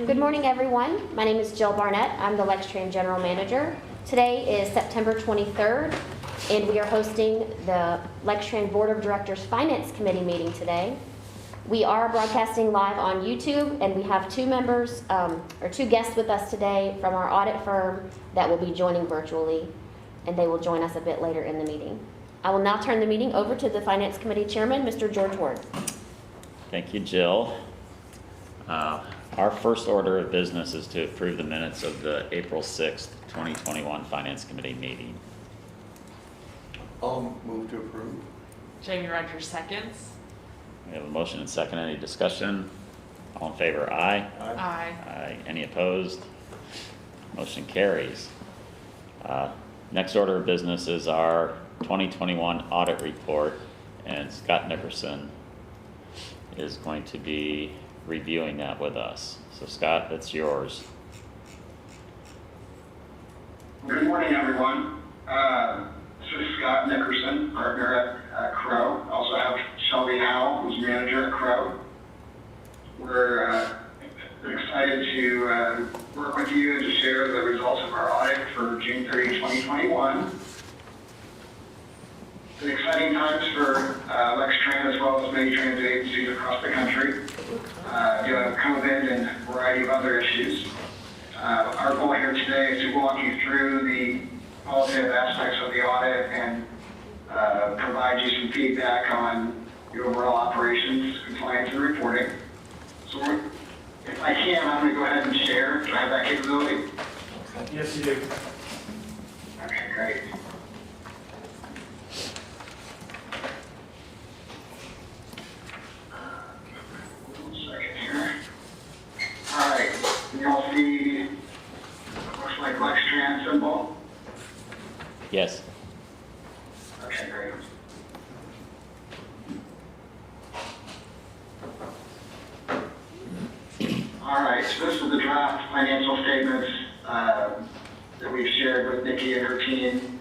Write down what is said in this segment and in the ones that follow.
Good morning, everyone. My name is Jill Barnett. I'm the Lextran General Manager. Today is September 23rd, and we are hosting the Lextran Board of Directors Finance Committee meeting today. We are broadcasting live on YouTube, and we have two guests with us today from our audit firm that will be joining virtually, and they will join us a bit later in the meeting. I will now turn the meeting over to the Finance Committee Chairman, Mr. George Ward. Thank you, Jill. Our first order of business is to approve the minutes of the April 6th, 2021 Finance Committee meeting. I'll move to approve. Jamie Rogers seconds. We have a motion and second. Any discussion? All in favor, aye. Aye. Aye. Any opposed? Motion carries. Next order of business is our 2021 Audit Report, and Scott Nickerson is going to be reviewing that with us. So Scott, that's yours. Good morning, everyone. This is Scott Nickerson, partner at Crow. Also have Shelby Howell, who's manager at Crow. We're excited to work with you and to share the results of our audit for June 30, 2021. It's an exciting times for Lextran as well as many transit agencies across the country due to COVID and a variety of other issues. Our goal here today is to walk you through the qualitative aspects of the audit and provide you some feedback on the overall operations, compliance, and reporting. So if I can, I'm going to go ahead and share. Do I have that capability? Yes, you do. Okay, great. All right, you all see, looks like Lextran symbol. Yes. Okay, great. All right, so this is the draft financial statements that we've shared with Nikki and her team.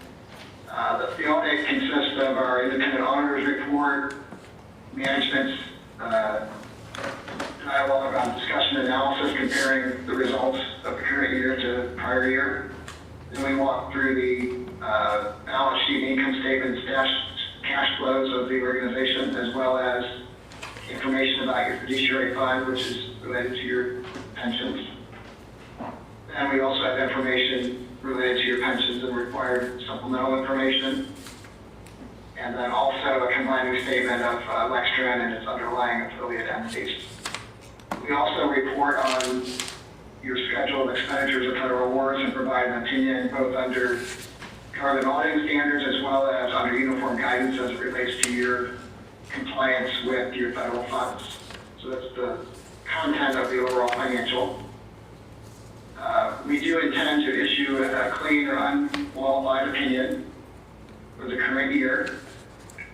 The audit consists of our independent auditor's report, management's dialogue on discussion and analysis comparing the results of the current year to the prior year. Then we walk through the balance sheet, income statements, cash flows of the organization, as well as information about your fiduciary fund, which is related to your pensions. And we also have information related to your pensions and required supplemental information. And then also a combining statement of Lextran and its underlying affiliate entities. We also report on your schedule of expenditures of federal awards and provide an opinion both under government auditing standards as well as under uniform guidance as it relates to your compliance with your federal funds. So that's the content of the overall financial. We do intend to issue a clean or unqualified opinion for the current year.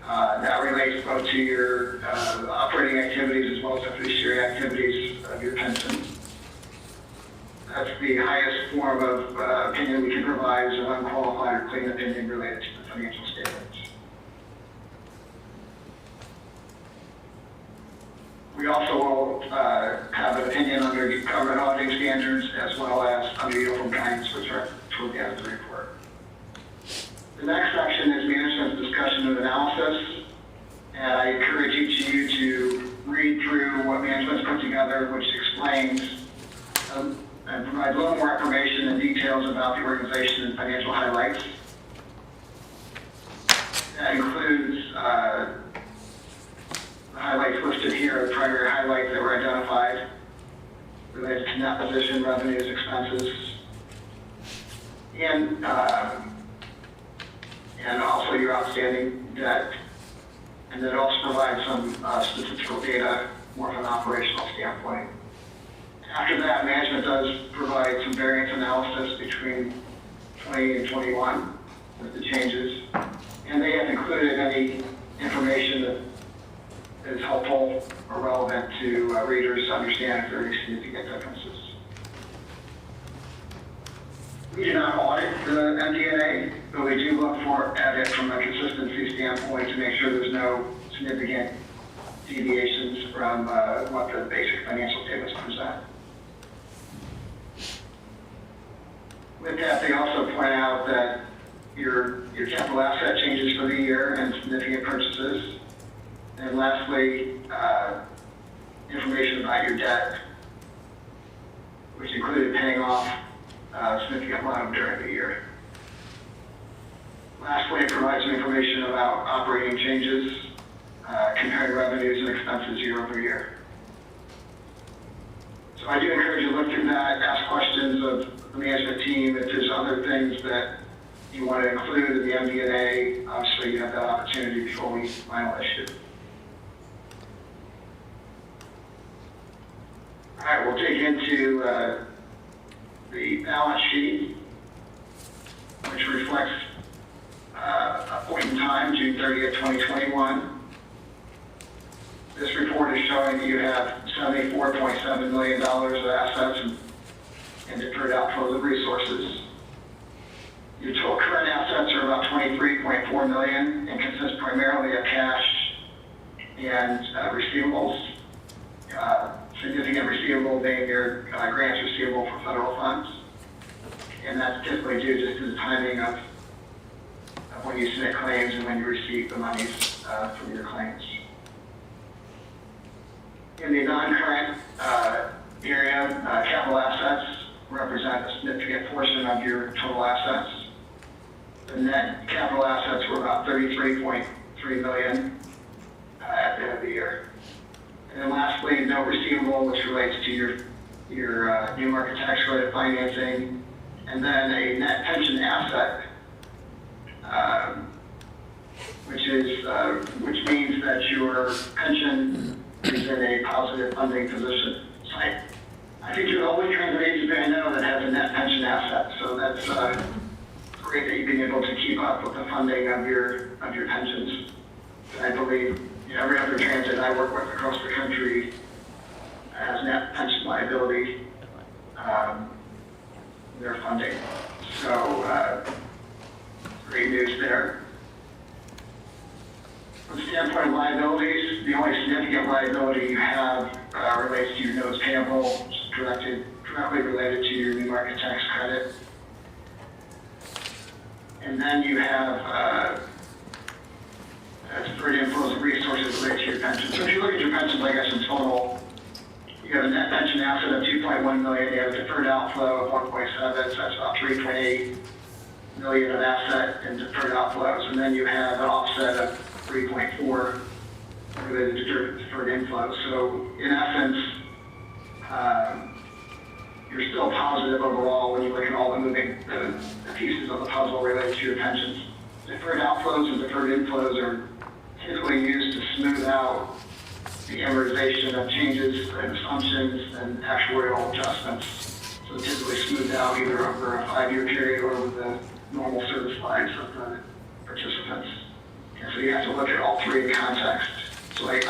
That relates both to your operating activities as well as the fiduciary activities of your pension. That's the highest form of opinion we can provide, is an unqualified or clean opinion related to the financial statements. We also will have an opinion under government auditing standards as well as under uniform guidance, which are toward the end of the report. The next section is management's discussion and analysis. And I encourage each of you to read through what management's put together, which explains and provides a little more information and details about the organization and financial highlights. That includes the highlights listed here, the primary highlights that were identified related to net position, revenues, expenses, and also your outstanding debt. And then it also provides some statistical data more from an operational standpoint. After that, management does provide some variance analysis between 20 and 21 with the changes. And they have included any information that is helpful or relevant to readers to understand if there are any significant differences. We do not audit the MD&A, but we do look at it from a consistency standpoint to make sure there's no significant deviations from what the basic financial statements present. With that, they also point out that your capital asset changes for the year and significant purchases. And lastly, information about your debt, which included paying off a significant loan during the year. Lastly, it provides some information about operating changes, comparing revenues and expenses year over year. So I do encourage you to look through that, ask questions of the management team. If there's other things that you want to include in the MD&A, obviously you have that opportunity before we finalize it. All right, we'll dig into the balance sheet, which reflects a point in time, June 30th, 2021. This report is showing that you have $74.7 million of assets and deferred outflows of resources. Your total current assets are about $23.4 million and consist primarily of cash and receivables. Significant receivable being your grants receivable for federal funds. And that's typically due just to the timing of when you submit claims and when you receive the monies from your claims. In the non-current area, capital assets represent a significant portion of your total assets. The net capital assets were about $33.3 million at the end of the year. And then lastly, note receivable, which relates to your new market tax credit financing, and then a net pension asset, which means that your pension is in a positive funding position. So I think you're the only transit agency I know that has a net pension asset, so that's great that you've been able to keep up with the funding of your pensions. And I believe every other transit I work with across the country has net pension liability, their funding. So great news there. From the standpoint of liabilities, the only significant liability you have relates to your notes payable, which is directly related to your new market tax credit. And then you have deferred inflows of resources related to your pension. So if you look at your pensions, I guess in total, you have a net pension asset of $2.1 million, you have a deferred outflow of 1.7, so that's about 3.8 million of asset and deferred outflows. And then you have an offset of 3.4 related to deferred inflows. So in essence, you're still positive overall when you look at all the moving the pieces of the puzzle related to your pensions. Deferred outflows and deferred inflows are typically used to smooth out the amortization of changes and assumptions and actuarial adjustments. So typically smoothed out either over a 5-year period or over the normal service lives of the participants. And so you have to look at all three in context. So that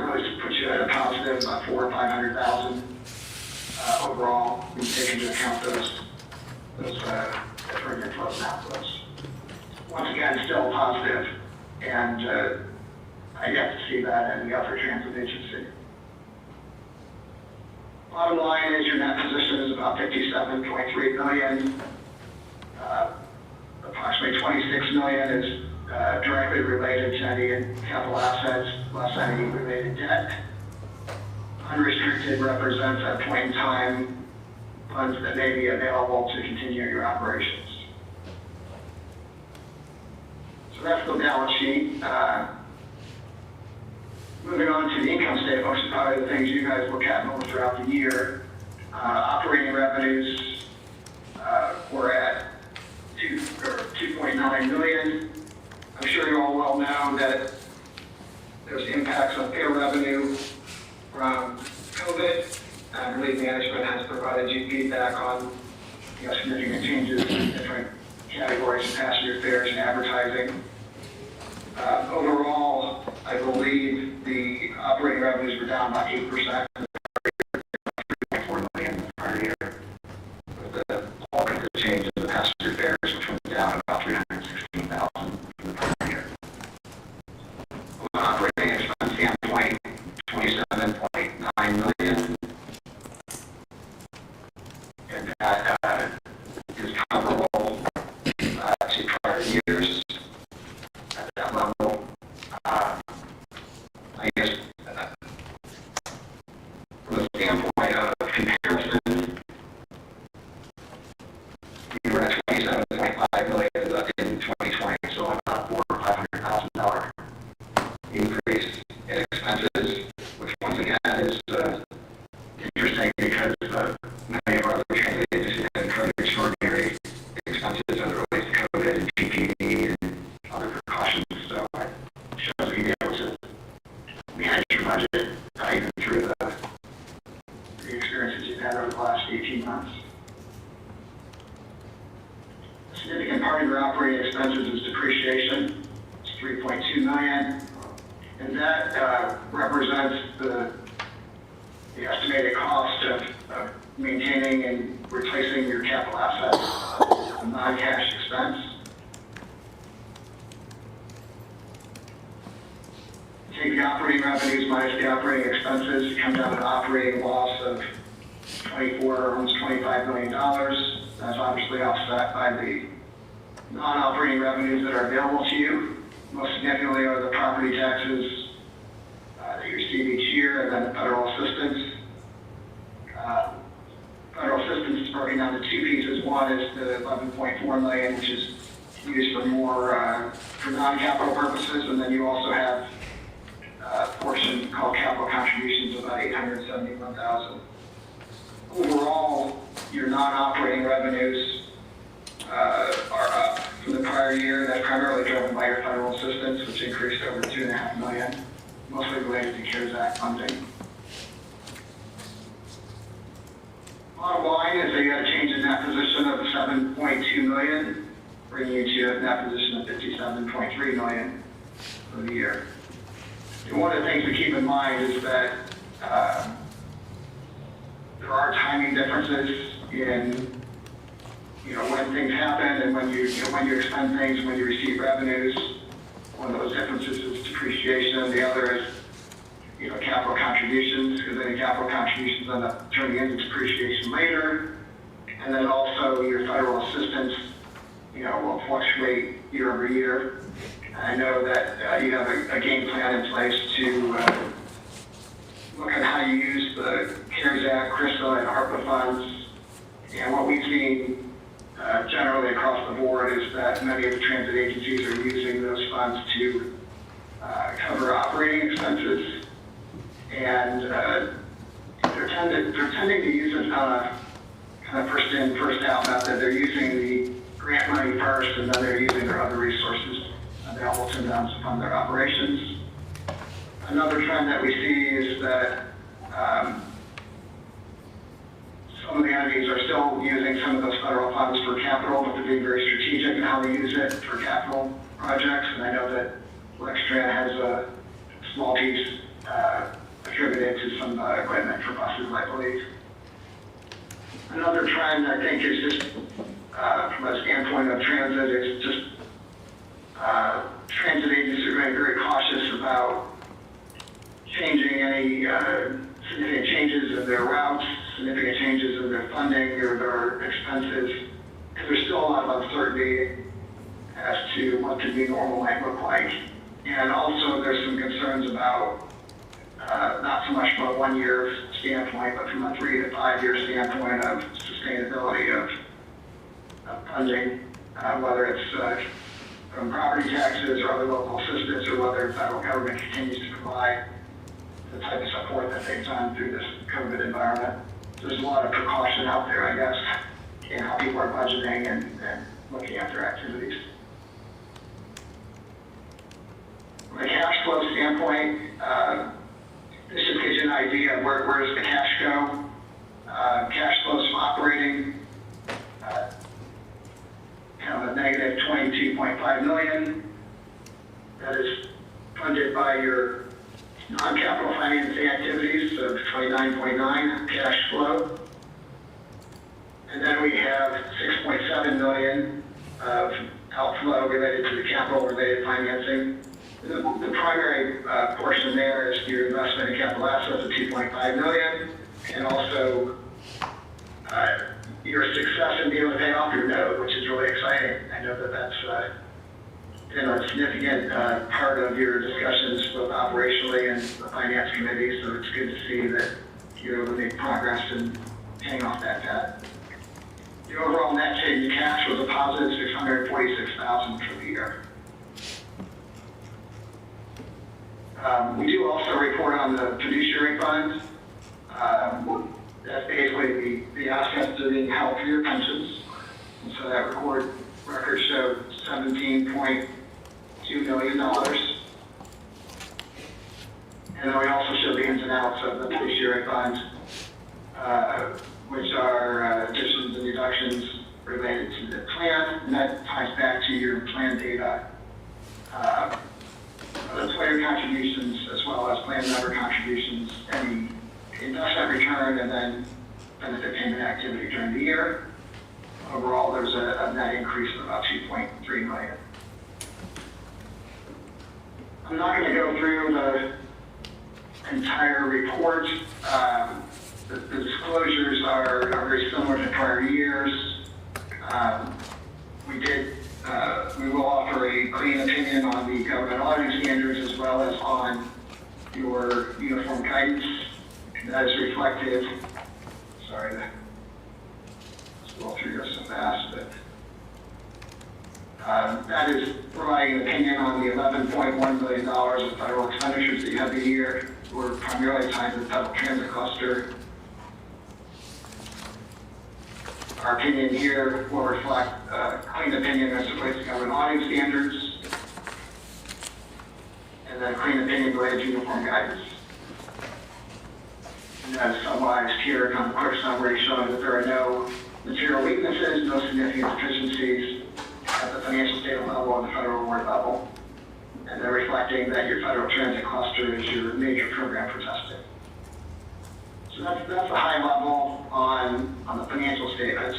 really puts you at a positive about $400,000 or $500,000 overall when you take into account those deferred inflows and outflows. Once again, still positive, and I get to see that in the other transit agency. Bottom line is your net position is about $57.3 million. Approximately $26 million is directly related to any capital assets plus any related debt. Unrestricted represents at a point in time funds that may be available to continue your operations. So that's the balance sheet. Moving on to the income statement, which is probably the things you guys look at more throughout the year. Operating revenues were at $2.9 million. I'm sure you all well know that there's impacts on fair revenue from COVID. I believe management has provided you feedback on significant changes in different categories of passenger fares and advertising. Overall, I believe the operating revenues were down by 8%. $3.4 million the prior year. With the bulk of the changes in the passenger fares, which went down about $316,000 from the prior year. From an operating expense standpoint, $27.9 million. And that maintaining and replacing your capital assets, a non-cash expense. Take the operating revenues minus the operating expenses, you come down to an operating loss of almost $25 million. That's obviously offset by the non-operating revenues that are available to you. Most significantly are the property taxes that you receive each year, and then the federal assistance. Federal assistance is broken down to two pieces. One is the $11.4 million, which is used for more for non-capital purposes, and then you also have a portion called capital contributions of about $871,000. Overall, your non-operating revenues are up from the prior year. That's primarily driven by your federal assistance, which increased over $2.5 million, mostly related to CARES Act funding. Bottom line is that you had a change in net position of $7.2 million, bringing you to a net position of $57.3 million for the year. And one of the things to keep in mind is that there are timing differences in when things happen and when you expend things, when you receive revenues. One of those differences is depreciation, and the other is capital contributions, because any capital contributions end up turning into depreciation later. And then also your federal assistance, will fluctuate year over year. I know that you have a game plan in place to look at how you use the CARES Act, CRISA, and ARPA funds. And what we've seen generally across the board is that many of the transit agencies are using those funds to cover operating expenses. And they're tending to use it on a kind of first in, first out method. They're using the grant money first, and then they're using their other resources available to them to fund their operations. Another trend that we see is that some of the entities are still using some of those federal funds for capital, but they're being very strategic in how they use it for capital projects. And I know that Lextran has a small piece attributed to some equipment for buses, I believe. Another trend, I think, is just from a standpoint of transit, is just transit agencies are being very cautious about changing any significant changes in their routes, significant changes in their funding or their expenses, because there's still a lot of uncertainty as to what the new normal might look like. And also there's some concerns about not so much from a 1 year standpoint, but from a 3 to 5 year standpoint of sustainability of funding, whether it's from property taxes or other local assistance, or whether the federal government continues to provide the type of support that they've done through this COVID environment. There's a lot of precaution out there, I guess, in how people are budgeting and looking at their activities. From a cash flow standpoint, this just gives you an idea of where does the cash go. Cash flows from operating, kind of a negative $22.5 million. That is funded by your non-capital financing activities of $29.9 cash flow. And then we have $6.7 million of outflow related to the capital-related financing. The primary portion there is your investment in capital assets of $2.5 million, and also your success in being able to pay off your note, which is really exciting. I know that that's been a significant part of your discussions both operationally and the finance committee, so it's good to see that you're able to make progress in paying off that debt. The overall net change in cash was a positive $646,000 for the year. We do also report on the fiduciary fund. That's basically the assets that are being held for your pensions. And so that record showed $17.2 million. And then we also show the ins and outs of the fiduciary fund, which are additions and deductions related to the plan, and that ties back to your plan data. Employer contributions as well as plan member contributions, any investment return, and then benefit payment activity during the year. Overall, there's a net increase of about $2.3 million. I'm not going to go through the entire report. The disclosures are very similar to prior years. We will offer a clean opinion on the government auditing standards as well as on your uniform guidance. That is reflected, sorry to scroll through this so fast, but that is providing an opinion on the $11.1 million of federal expenditures that you have the year were primarily tied to the federal transit cluster. Our opinion here will reflect a clean opinion as it relates to government auditing standards, and then a clean opinion related to uniform guidance. And that is summarized here, kind of a quick summary showing that there are no material weaknesses, no significant deficiencies at the financial statement level and the federal award level. And they're reflecting that your federal transit cluster is your major program for testing. So that's a high level on the financial statements.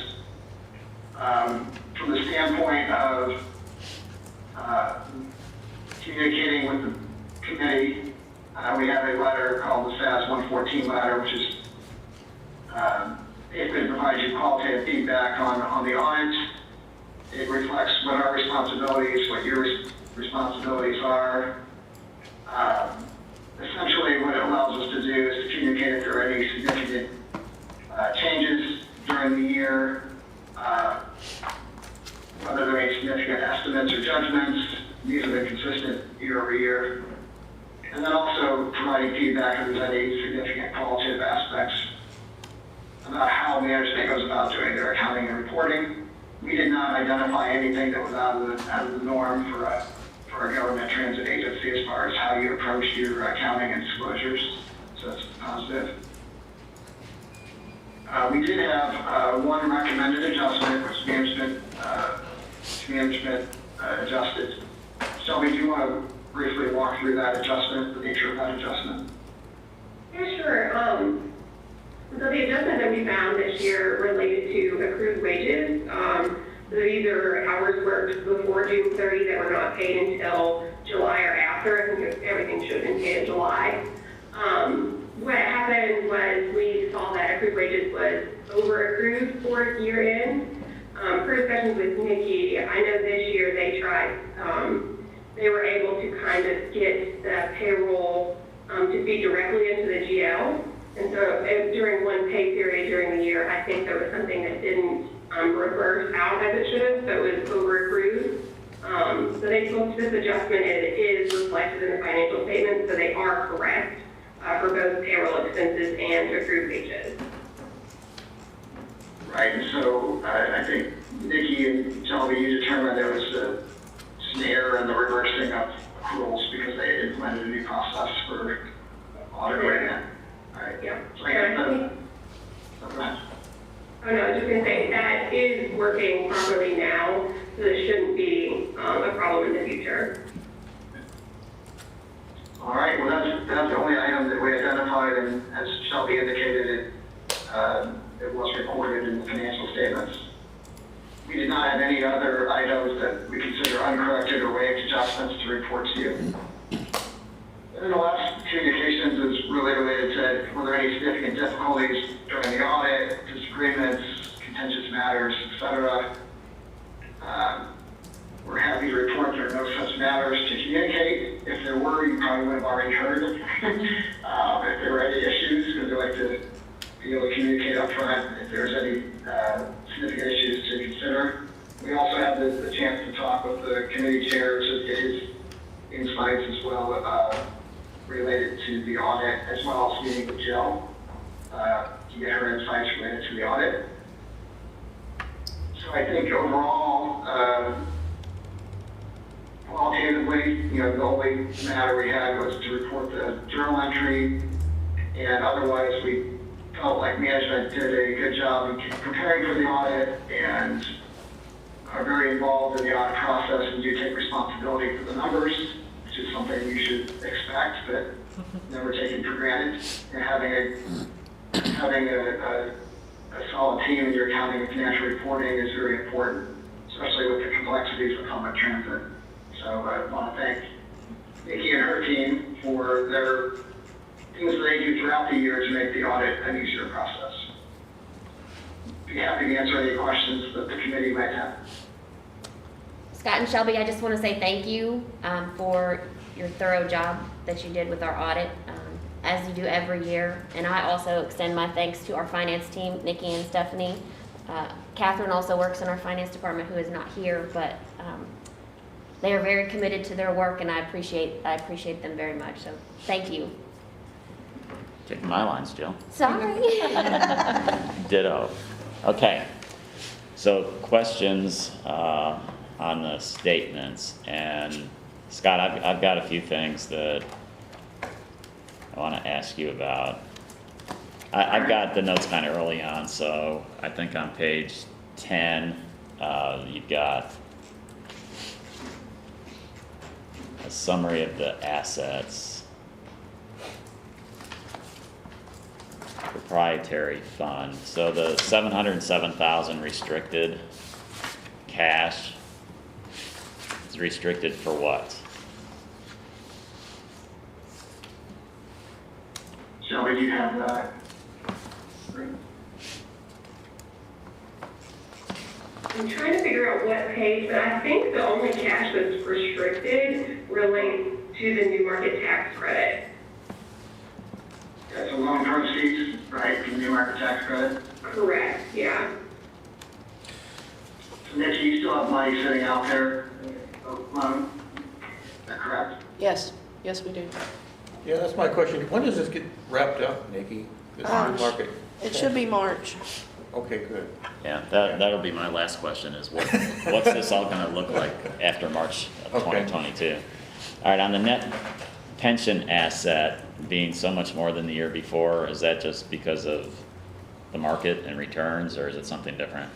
From the standpoint of communicating with the committee, we have a letter called the SAS 114 letter, which is basically provides you qualitative feedback on the audit. It reflects what our responsibilities, what your responsibilities are. Essentially, what it allows us to do is to communicate if there are any significant changes during the year, whether there are any significant estimates or judgments. These have been consistent year over year. And then also providing feedback if there's any significant qualitative aspects about how management goes about doing their accounting and reporting. We did not identify anything that was out of the norm for a government transit agency as far as how you approach your accounting and disclosures, so that's positive. We did have one recommended adjustment, which management adjusted. Shelby, do you want to briefly walk through that adjustment, the nature of that adjustment? Yeah, sure. So the adjustment that we found this year related to accrued wages. So these are hours worked before June 30 that were not paid until July or after. I think everything should have been paid in July. What happened was we saw that accrued wages was over accrued for year end. Per discussions with Nikki, I know this year they tried, they were able to kind of get the payroll to feed directly into the GL. And so during one pay period during the year, I think there was something that didn't reverse out as it should have, so it was over accrued. So they took this adjustment, and it is reflected in the financial statements, so they are correct for both payroll expenses and accrued wages. Right, and so I think Nikki and Shelby, you determined there was an error in the reversing of accruals because they had implemented a new process for audit rating. Right. Yeah. So I guess Oh no, I was just going to say that is working properly now, so there shouldn't be a problem in the future. all right, well, that's the only item that we identified, and as Shelby indicated, it was recorded in the financial statements. We did not have any other items that we consider uncorrected or waived adjustments to report to you. And then the last communications is really related to were there any significant difficulties during the audit, disagreements, contentious matters, etc. We're happy to report there are no such matters to communicate. If there were, you probably would have already heard if there were any issues, because we like to be able to communicate up front if there's any significant issues to consider. We also had the chance to talk with the committee chair to get his insights as well related to the audit, as well as meeting with Jill to get her insights related to the audit. So I think overall, qualitatively, the only matter we had was to report the journal entry, and otherwise we felt like management did a good job in preparing for the audit and are very involved in the audit process and do take responsibility for the numbers, which is something you should expect, but never taken for granted. And having a a solid team in your accounting and financial reporting is very important, especially with the complexities of public transit. So I want to thank Nikki and her team for their things that they do throughout the year to make the audit an easier process. Be happy to answer any questions that the committee might have. Scott and Shelby, I just want to say thank you for your thorough job that you did with our audit, as you do every year. And I also extend my thanks to our finance team, Nikki and Stephanie. Catherine also works in our finance department, who is not here, but they are very committed to their work, and I appreciate them very much. So thank you. Taking my lines, Jill. Sorry. Ditto. Okay, so questions on the statements, and Scott, I've got a few things that I want to ask you about. I've got the notes kind of early on, so I think on page 10, you've got a summary of the assets. Proprietary fund. So the 707,000 restricted cash is restricted for what? Shelby, do you have that? I'm trying to figure out what page, but I think the only cash that's restricted relates to the new market tax credit. That's a loan proceeds, right, from the new market tax credit? Correct, yeah. So Nikki, you still have money sitting out there, loan? Is that correct? Yes, yes, we do. Yeah, that's my question. When does this get wrapped up, Nikki? This new March. market? It should be March. Okay, good. Yeah, that'll be my last question is what's this all gonna look like after March of Okay. 2022? All right, on the net pension asset being so much more than the year before, is that just because of the market and returns, or is it something different?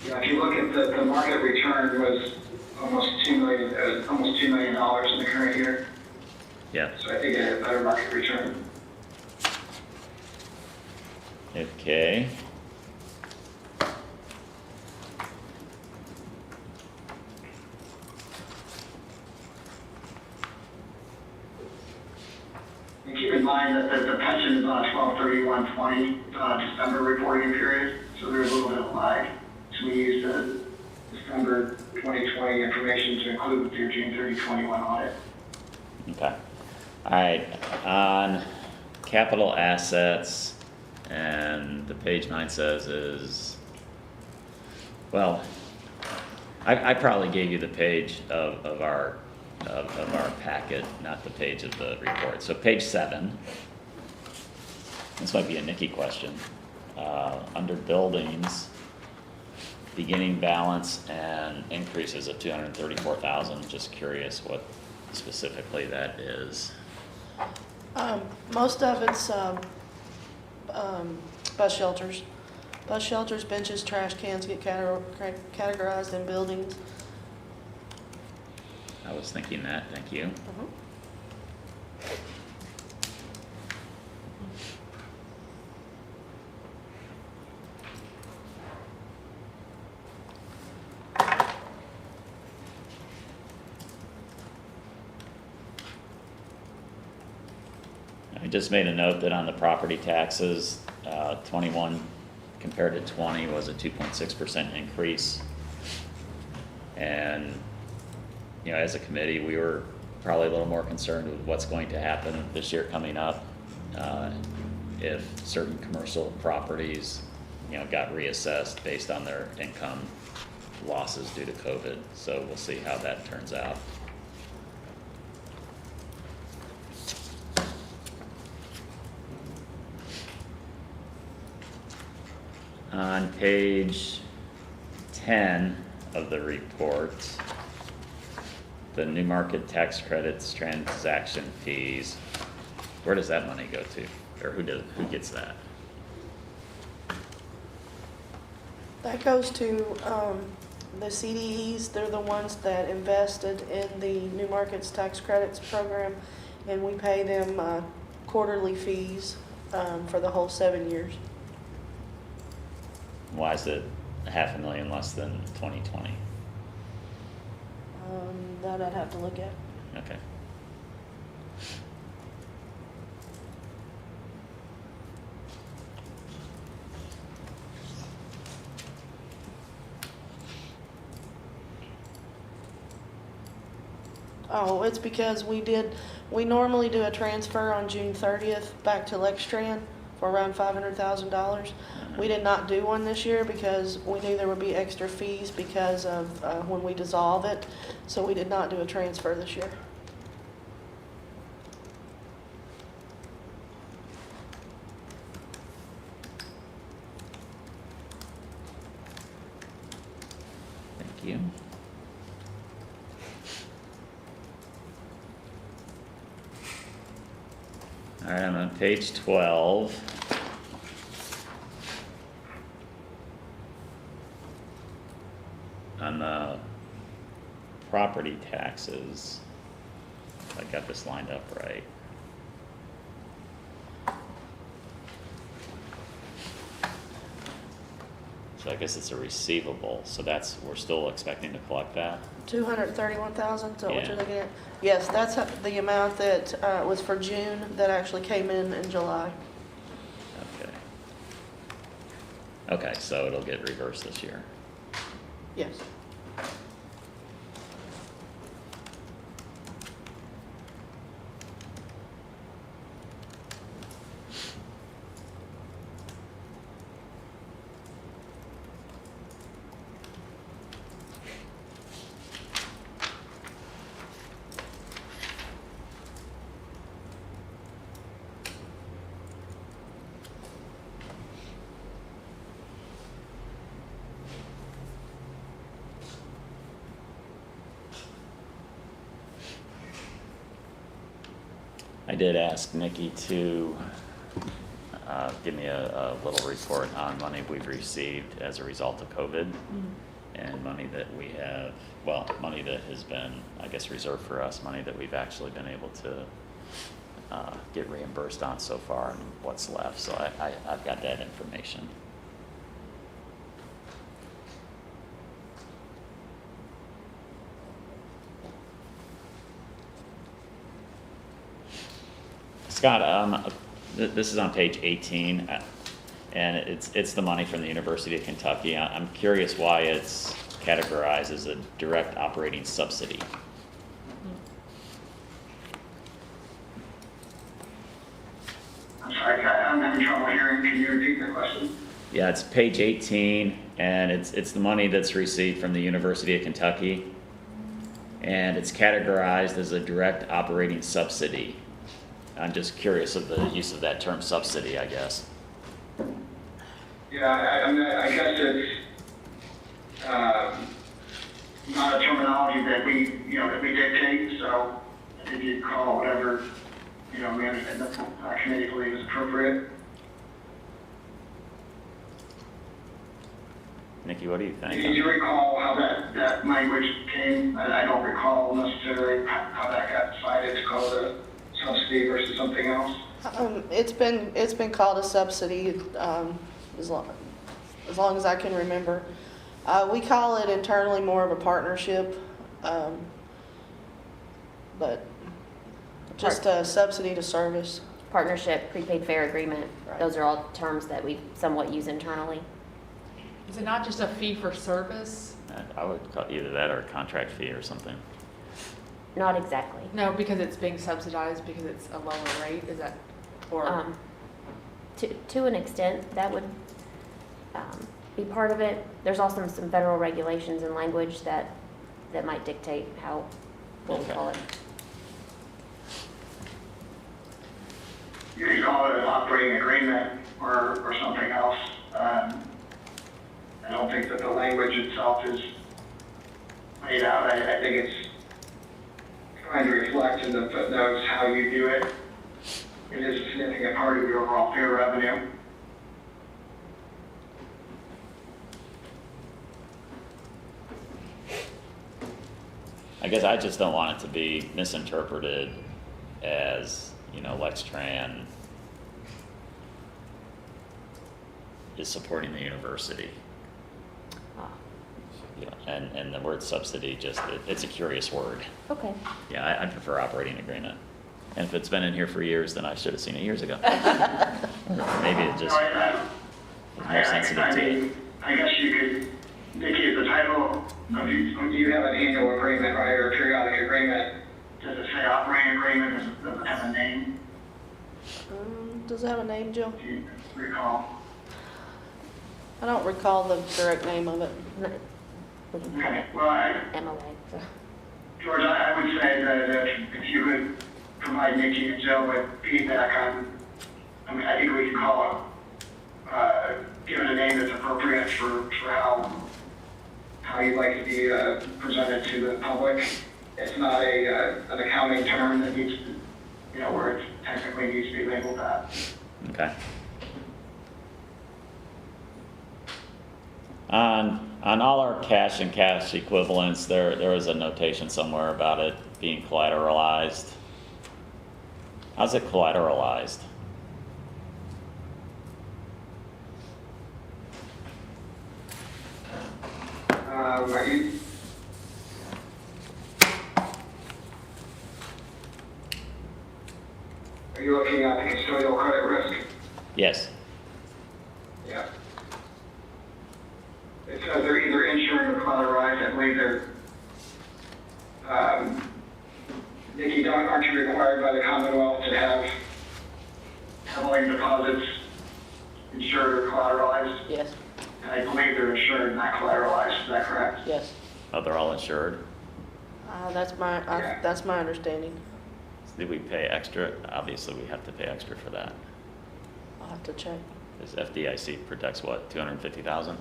Yeah, if you look at the market return was almost $2 million in the current year. Yeah, So I think it had a better market return. okay. And keep in mind that the pension is on a 12/31/20 December reporting period, so there's a little bit of lag. So we use the December 2020 information to include with your June 30, 21 audit. Okay. All right, on capital assets, and the page 9 says is, well, I probably gave you the page of our packet, not the page of the report. So page 7, this might be a Nikki question. Under buildings, beginning balance and increases of 234,000, just curious what specifically that is. Most of it's bus shelters. Bus shelters, benches, trash cans get categorized in buildings. I was thinking that, thank you. I just made a note that on the property taxes, 21 compared to 20 was a 2.6% increase. And, you know, as a committee, we were probably a little more concerned with what's going to happen this year coming up. If certain commercial properties, you know, got reassessed based on their income losses due to COVID. So we'll see how that turns out. On page 10 of the report, the new market tax credits transaction fees, where does that money go to? Or who gets that? That goes to the CDEs. They're the ones that invested in the New Markets Tax Credits program, and we pay them quarterly fees for the whole 7 years. Why is it $500,000 less than 2020? That I'd have to look at. Okay. Oh, it's because we normally do a transfer on June 30th back to Lextran for around $500,000. We did not do one this year because we knew there would be extra fees because of when we dissolve it. So we did not do a transfer this year. Thank you. All right, I'm on page 12. On the property taxes, if I got this lined up right. So I guess it's a receivable, so we're still expecting to collect that? 231,000, is that what Yeah. you're looking at? Yes, that's the amount that was for June that actually came in July. Okay. Okay, so it'll get reversed this year. Yes. I did ask Nikki to give me a little report on money we've received as a result of COVID and money that we have, well, money that has been, I guess, reserved for us, money that we've actually been able to get reimbursed on so far and what's left. So I've got that information. Scott, this is on page 18, and it's the money from the University of Kentucky. I'm curious why it's categorized as a direct operating subsidy. I'm sorry, I'm having trouble hearing. Can you repeat the question? Yeah, it's page 18, and it's the money that's received from the University of Kentucky, and it's categorized as a direct operating subsidy. I'm just curious of the use of that term subsidy, I guess. Yeah, I guess it's not a terminology that we dictate, so I think you call whatever, management committee believes is appropriate. Nikki, what do you Do think? you recall how that language came? I don't recall necessarily how that got decided to call it a subsidy versus something else. It's been called a subsidy as long as I can remember. We call it internally more of a partnership, but just a subsidy to service. Partnership, prepaid fare agreement, Right. those are all terms that we somewhat use internally. Is it not just a fee for service? I would call either that or a contract fee or something. Not exactly. No, because it's being subsidized because it's a lower rate, is that, or? To an extent, that would be part of it. There's also some federal regulations and language that might dictate what we Okay. call it. You could call it an operating agreement or something else. I don't think that the language itself is laid out. I think it's trying to reflect in the footnotes how you do it. It is a significant part of your overall fare revenue. I guess I just don't want it to be misinterpreted as, Lextran is supporting the university. Ah, You know, and the word subsidy it's a curious word. okay. Yeah, I prefer operating agreement. And if it's been in here for years, then I should have seen it years ago. Maybe it just is more sensitive to it. I guess you could, Nikki, the title of you have an annual agreement, right, or a periodic agreement? Does it say operating agreement? Does it have a name? Does it have a name, Jill? Do you recall? I don't recall the direct name of it. No, we can call Okay, it well, MOA. so. George, I would say that if you could provide Nikki and Joe with feedback on, I mean, I think we can call it, give it a name that's appropriate for how you'd like to be presented to the public. It's not an accounting term that needs to, you know, where it technically needs to be labeled that. Okay. On all our cash and cash equivalents, there was a notation somewhere about it being collateralized. How's it collateralized? Are you looking at the custodial credit risk? Yes. Yeah. It says they're either insured or collateralized. I believe they're, Nikki, aren't you required by the Commonwealth to have heavily deposits insured or collateralized? Yes, And I believe they're insured, not collateralized. Is that correct? yes. Oh, they're all insured? That's my understanding. Did we pay extra? Obviously, we have to pay extra for that. I'll have to check. Because FDIC protects what, 250,000?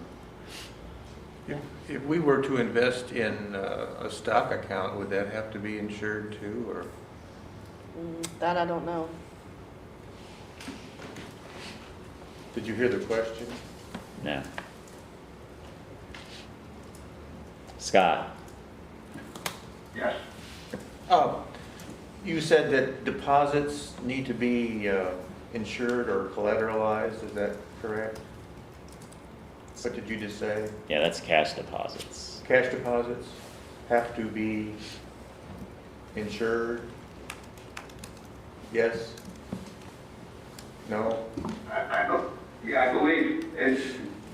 If we were to invest in a stock account, would that have to be insured too, or? That I don't know. Did you hear the question? No. Scott? Yes. You said that deposits need to be insured or collateralized, is that correct? What did you just say? Yeah, that's cash deposits. Cash deposits have to be insured? Yes? No? I believe,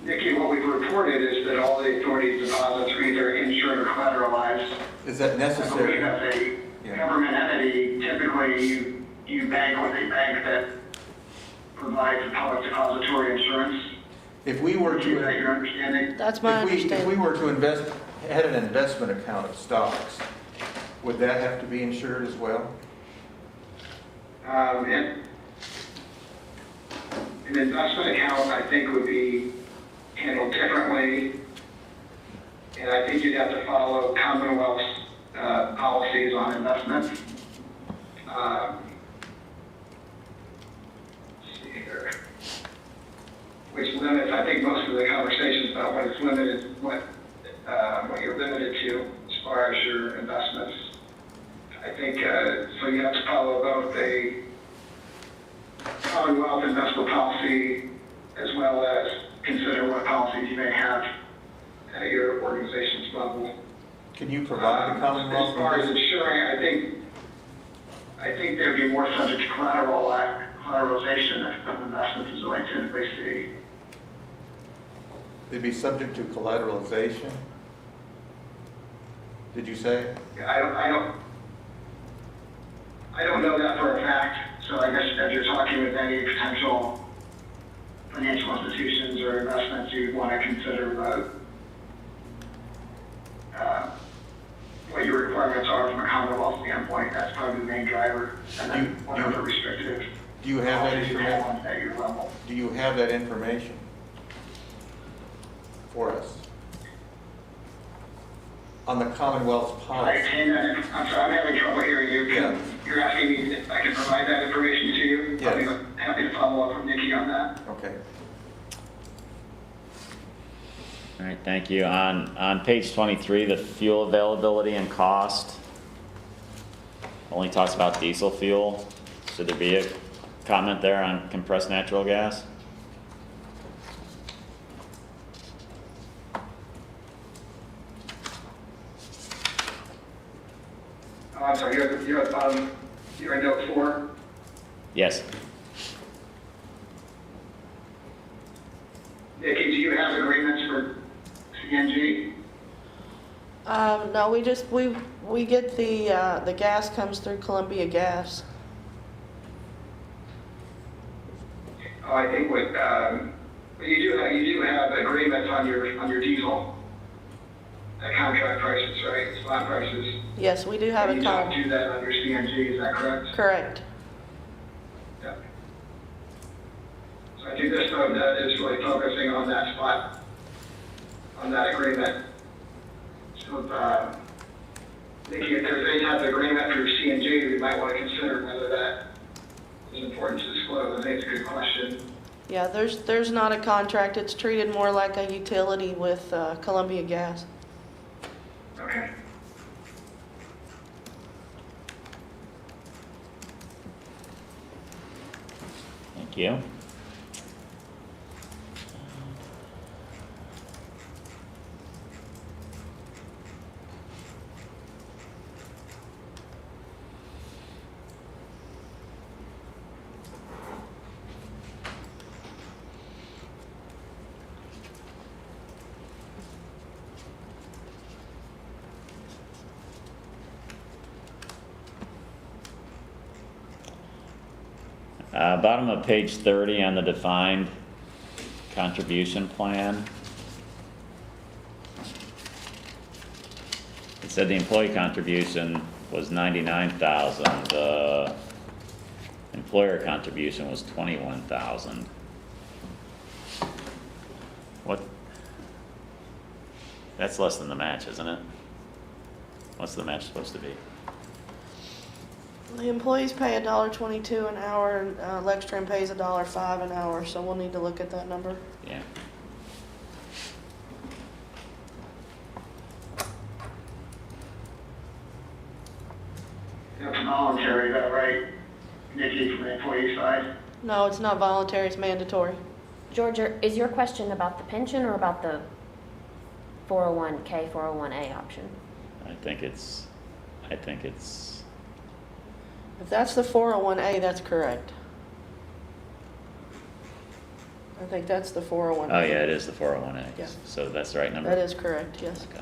Nikki, what we've reported is that all the authorities' deposits are either insured or collateralized. Is that I necessary? believe as a government entity, typically you bank with a bank that provides a public depository insurance. If we were Is that to, your understanding? That's my if we understanding. were to invest, had an investment account of stocks, would that have to be insured as well? And an investment account, I think, would be handled differently. And I think you'd have to follow Commonwealth's policies on investment. Let's see here. Which limits, I think most of the conversations about what is limited, what you're limited to as far as your investments. I think, so you have to follow both a Commonwealth investment policy as well as consider what policies you may have at your organization's level. Can you provide the Commonwealth? As far as insuring, I think they'd be more subject to collateralization if investments is the way typically see. They'd be subject to collateralization? Did you say? I don't know that for a fact, so I guess if you're talking with any potential financial institutions or investments, you'd want to consider what your requirements are from a Commonwealth standpoint. That's probably the main driver, and then whatever restrictive Do you have that policies you have information? at your level. Do you have that information for us? On the Commonwealth's I policy? obtain that, I'm sorry, I'm having trouble hearing you. Yeah. You're asking me if I can provide that information to you? Yes. I'll be happy to follow up with Nikki on that. Okay. All right, thank you. On page 23, the fuel availability and cost only talks about diesel fuel. Should there be a comment there on compressed natural gas? you're at bottom, you're in note 4. Yes. Nikki, do you have agreements for CNG? No, we get the gas comes through Columbia Gas. Oh, I think what, you do have agreements on your diesel. At contract prices, right, spot prices. Yes, we do have And a you don't con, do that under CNG, is that correct? correct. Yeah. So I think this note is really focusing on that spot, on that agreement. So, Nikki, if there's any type of agreement for CNG, we might want to consider whether that is important to disclose. I think it's a good question. Yeah, there's not a contract. It's treated more like a utility with Columbia Gas. Okay. Thank you. Bottom of page 30 on the defined contribution plan. It said the employee contribution was 99,000. The employer contribution was 21,000. What? That's less than the match, isn't it? What's the match supposed to be? The employees pay $1.22 an hour, and Lextran pays $1.05 an hour, so we'll need to look at that number. Yeah. That's voluntary, though, right? Nikki, from the employee side? No, it's not voluntary, it's mandatory. George, is your question about the pension or about the 401K, 401A option? I think it's, If that's the 401A, that's correct. I think that's the 401A. oh yeah, it is the 401A. Yeah. So that's the right number? That is correct, yes. Okay.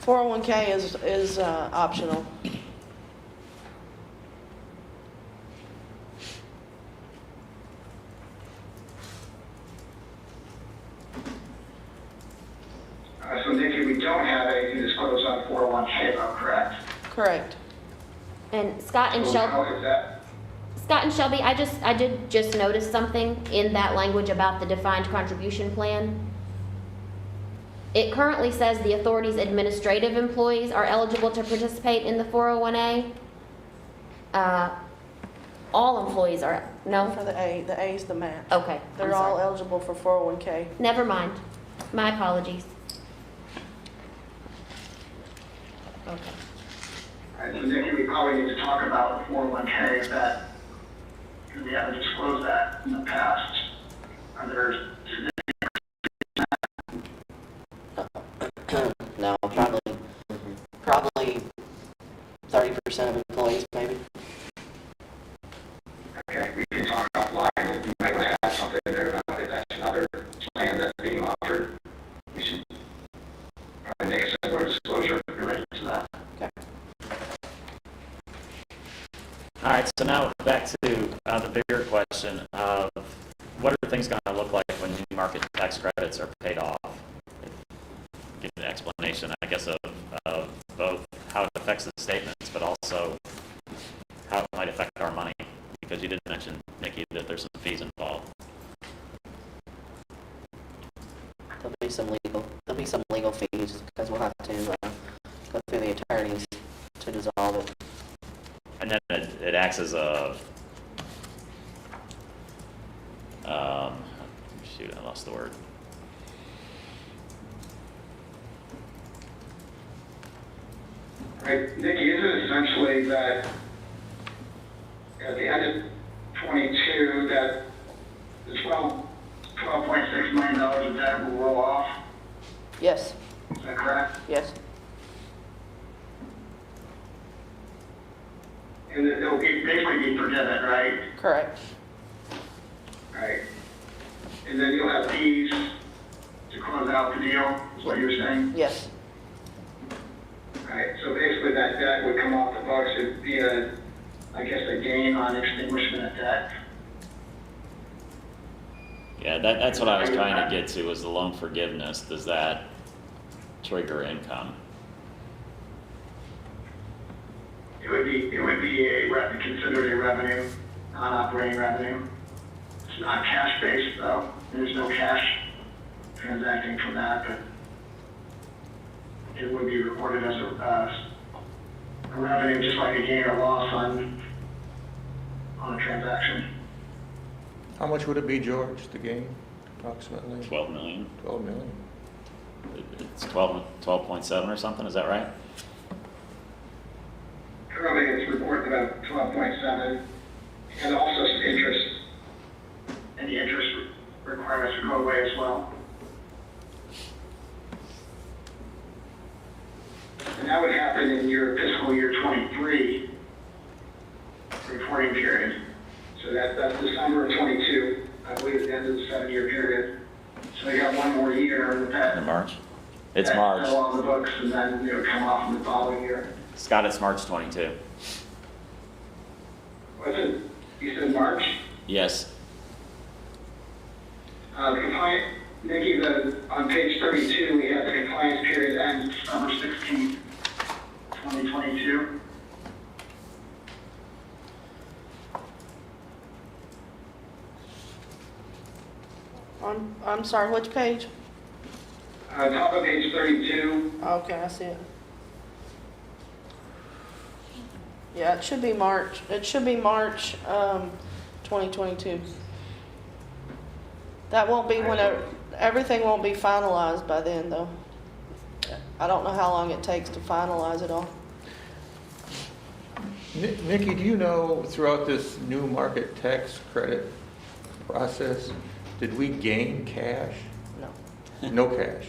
401K is optional. So Nikki, we don't have anything disclosed on 401K, though, correct? Correct. And Scott and So Shelby. how is that? Scott and Shelby, I did just notice something in that language about the defined contribution plan. It currently says the authority's administrative employees are eligible to participate in the 401A. All employees are, For no? the A is the match. Okay, I'm They're all sorry. eligible for 401K. Never mind. My apologies. Okay. All right, so Nikki, we probably need to talk about 401K, if that, because we haven't disclosed that in the past. Are there No, probably 30% of employees, maybe. Okay, we can talk offline, we might want to have something there about it, that's another plan that's being offered. We should probably make a similar disclosure related to that. Okay. All right, so now back to the bigger question of what are things going to look like when new market tax credits are paid off? Give an explanation, I guess, of both how it affects the statements, but also how it might affect our money, because you did mention, Nikki, that there's some fees involved. There'll be some legal fees because we'll have to go through the attorneys to dissolve it. And then it acts as a, shoot, I lost the word. Right, Nikki, is it essentially that at the end of 22, that the $12.6 million of debt will roll off? Yes. And it'll basically be forgiven, right? Correct. Right. And then you'll have fees to close out the deal, is what you're saying? Yes. Right, so basically that debt would come off the books, it'd be I guess a gain on extinguishment of debt. Yeah, that's what I was trying to get to, was the loan forgiveness. Does that trigger income? It would be considered a revenue, non-operating revenue. It's not cash-based though, there's no cash transacting from that, but it would be reported as a revenue, just like a gain or loss on a transaction. How much would it be, George, the gain, approximately? 12 million? 12 million. It's 12.7 or something, is that right? Currently, it's reported about 12.7, and also some interest, and the interest requirements would go away as well. And that would happen in your fiscal year 23 reporting period. So that's December of 22, I believe, at the end of the 7-year period. So you got one more year with that. In March? It's that March. go on the books, and then it would come off in the following year. Scott, it's March 22. Was it, you said March? Yes. The compliance, Nikki, on page 32, we have the compliance period ends December 16th, 2022. I'm sorry, which page? Top of page 32, Okay, I see it. Yeah, it should be March. It should be March 2022. That won't be everything won't be finalized by then, though. I don't know how long it takes to finalize it all. Nikki, do you know, throughout this new market tax credit process, did we gain cash? No. No cash?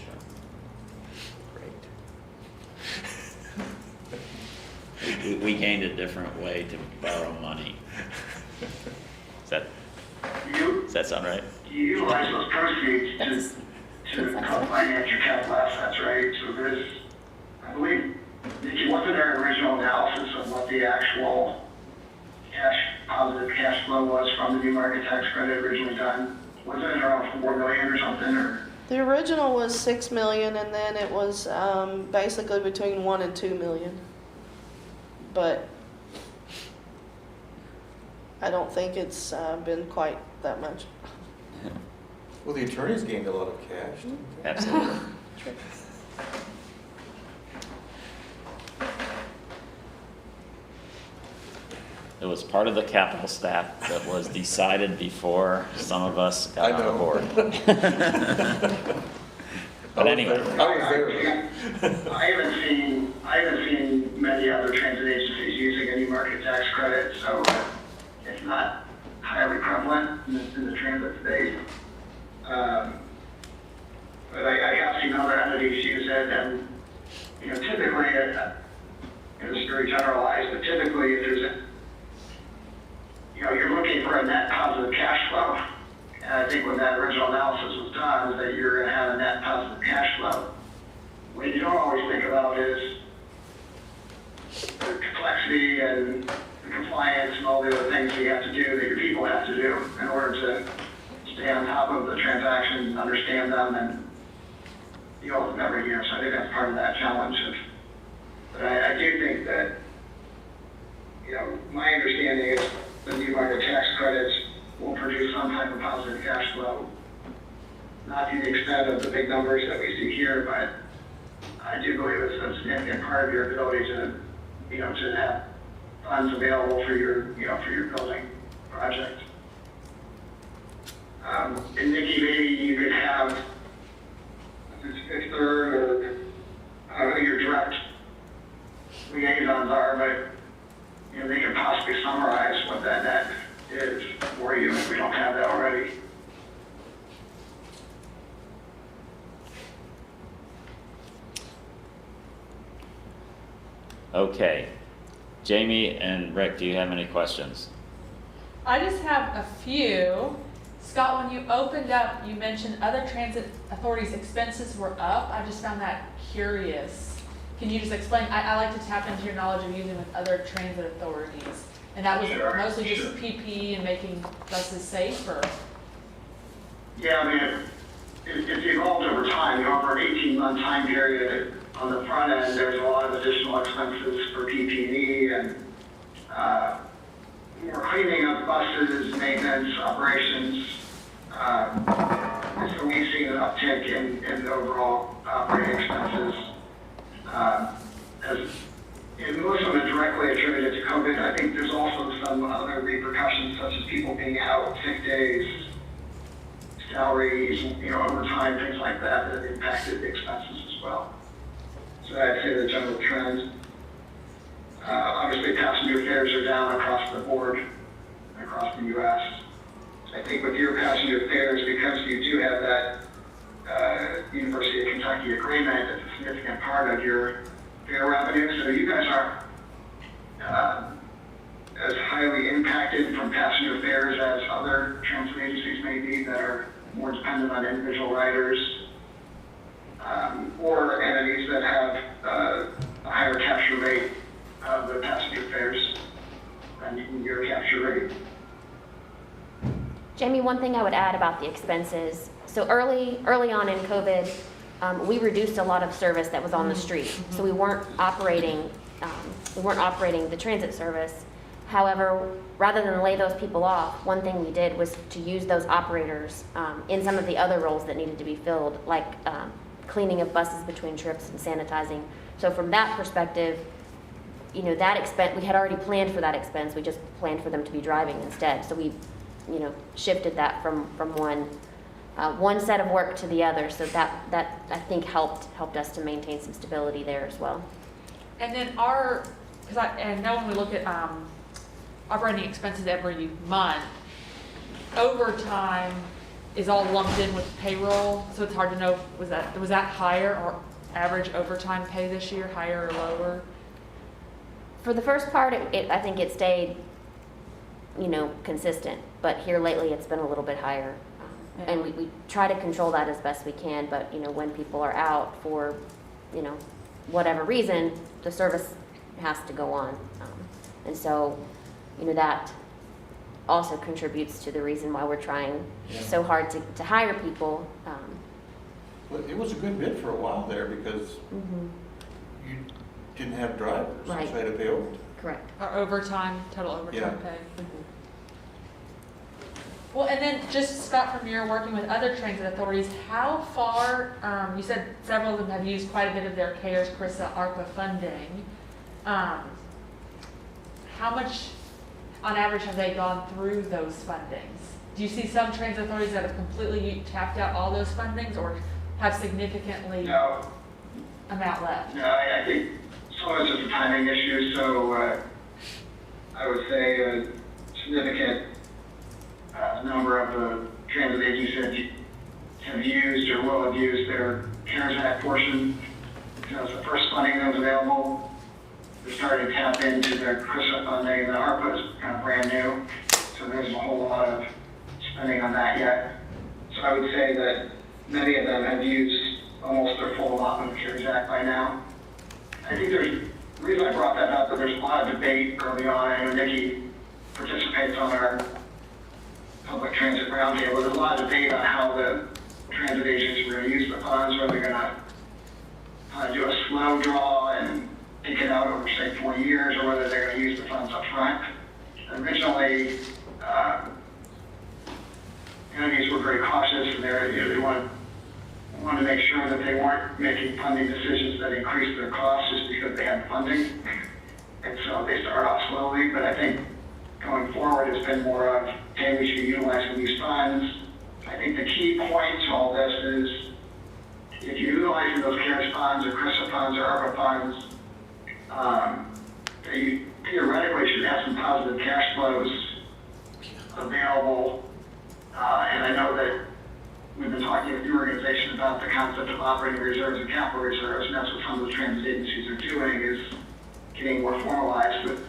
Great. We gained a different way to borrow money. Does that sound right? you utilize those proceeds to help finance your capital assets, right? So there's, I believe, Nikki, wasn't there an original analysis of what the actual positive cash flow was from the new market tax credit originally done? Wasn't it around 4 million or something, or? The original was 6 million, and then it was basically between 1 and 2 million. But I don't think it's been quite that much. Well, the attorneys gained a lot of cash. didn't they? Absolutely. It was part of the capital stack that was decided before some of us got I know. on board. But anyway, I was there. I haven't seen many other transit agencies using any market tax credit, so it's not highly prevalent in the transit space. But I have seen other entities use it, and typically, it's very generalized, but typically if there's you're looking for a net positive cash flow. And I think when that original analysis was done, is that you're going to have a net positive cash flow. What you don't always think about is the complexity and the compliance and all the other things you have to do, that your people have to do in order to stay on top of the transactions, understand them, and deal with them every year. So I think that's part of that challenge. But I do think that, my understanding is the new market tax credits will produce some type of positive cash flow. Not to the extent of the big numbers that we see here, but I do believe it's a significant part of your ability to, to have funds available for your building project. And Nikki, maybe you could have a third, or I don't know who your direct liaisons are, but they could possibly summarize what that net is for you if we don't have that already. okay. Jamie and Rick, do you have any questions? I just have a few. Scott, when you opened up, you mentioned other transit authorities' expenses were up. I just found that curious. Can you just explain? I like to tap into your knowledge of using with other transit authorities. And that was Sure, mostly just sure. PPE and making buses safer. Yeah, I mean, it's evolved over time. Over an 18-month time period, on the front end, there's a lot of additional expenses for PPE and more cleaning up buses, maintenance, operations. So we've seen an uptick in the overall operating expenses. And most of them are directly attributed to COVID. I think there's also some other repercussions, such as people being out, sick days, salaries, overtime, things like that, that impacted the expenses as well. So I'd say the general trend. Obviously, passenger fares are down across the board, across the U.S. I think with your passenger fares, because you do have that University of Kentucky agreement, it's a significant part of your fare revenue. So you guys aren't as highly impacted from passenger fares as other transit agencies may be that are more dependent on individual riders or entities that have a higher capture rate of the passenger fares than your capture rate. Jamie, one thing I would add about the expenses, so early on in COVID, we reduced a lot of service that was on the street. So we weren't operating the transit service. However, rather than lay those people off, one thing we did was to use those operators in some of the other roles that needed to be filled, like cleaning of buses between trips and sanitizing. So from that perspective, that expense, we had already planned for that expense. We just planned for them to be driving instead. So we, shifted that from one set of work to the other. So that I think helped us to maintain some stability there as well. And then because I know when we look at operating expenses every month, overtime is all lumped in with payroll, so it's hard to know, was that higher or average overtime pay this year, higher or lower? For the first part, I think it stayed, consistent. But here lately, it's been a little bit higher. And we try to control that as best we can. But, when people are out for, whatever reason, the service has to go on. And so, that also contributes to the reason why we're trying so hard to hire people. Well, it was a good bid for a while there because you didn't have drivers. Right. So you had to pay overtime. Correct. Or overtime, total overtime Yeah. pay? Well, and then just Scott, from your working with other transit authorities, how far, you said several of them have used quite a bit of their CARES, CRISA, ARPA funding. How much, on average, have they gone through those fundings? Do you see some transit authorities that have completely tapped out all those fundings or have significantly No, amount left? no, I think some of it's just a timing issue. So I would say a significant number of the transit agencies have used or will have used their CARES Act portion. It's the first funding that was available. They're starting to tap into their CRISA funding, and the ARPA is kind of brand new, so there's a whole lot of spending on that yet. So I would say that many of them have used almost their full allotment of CARES Act by now. I think the reason I brought that up, that there's a lot of debate early on. I know Nikki participates on our public transit roundtable. There's a lot of debate on how the transit agencies are going to use the funds, whether they're going to do a slow draw and take it out over, say, 4 years, or whether they're going to use the funds up front. Originally, entities were very cautious, and they wanted to make sure that they weren't making funding decisions that increased their costs just because they had funding. And so they started off slowly, but I think going forward, it's been more of, hey, we should be utilizing these funds. I think the key point to all this is, if you're utilizing those CARES funds or CRISA funds or ARPA funds, you theoretically should have some positive cash flows available. And I know that we've been talking with the organization about the concept of operating reserves and capital reserves, and that's what some of the transit agencies are doing, is getting more formalized with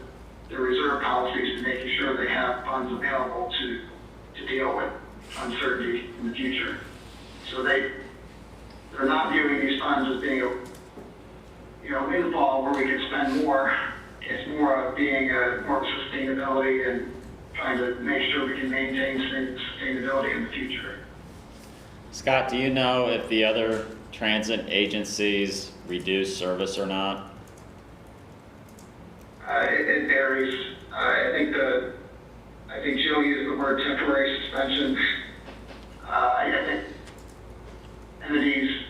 funds available to deal with uncertainty in the future. So they're not viewing these funds as being a windfall where we can spend more. It's more of being more of sustainability and trying to make sure we can maintain sustainability in the future. Scott, do you know if the other transit agencies reduce service or not? It varies. I think Jill used the word temporary suspension. I think entities,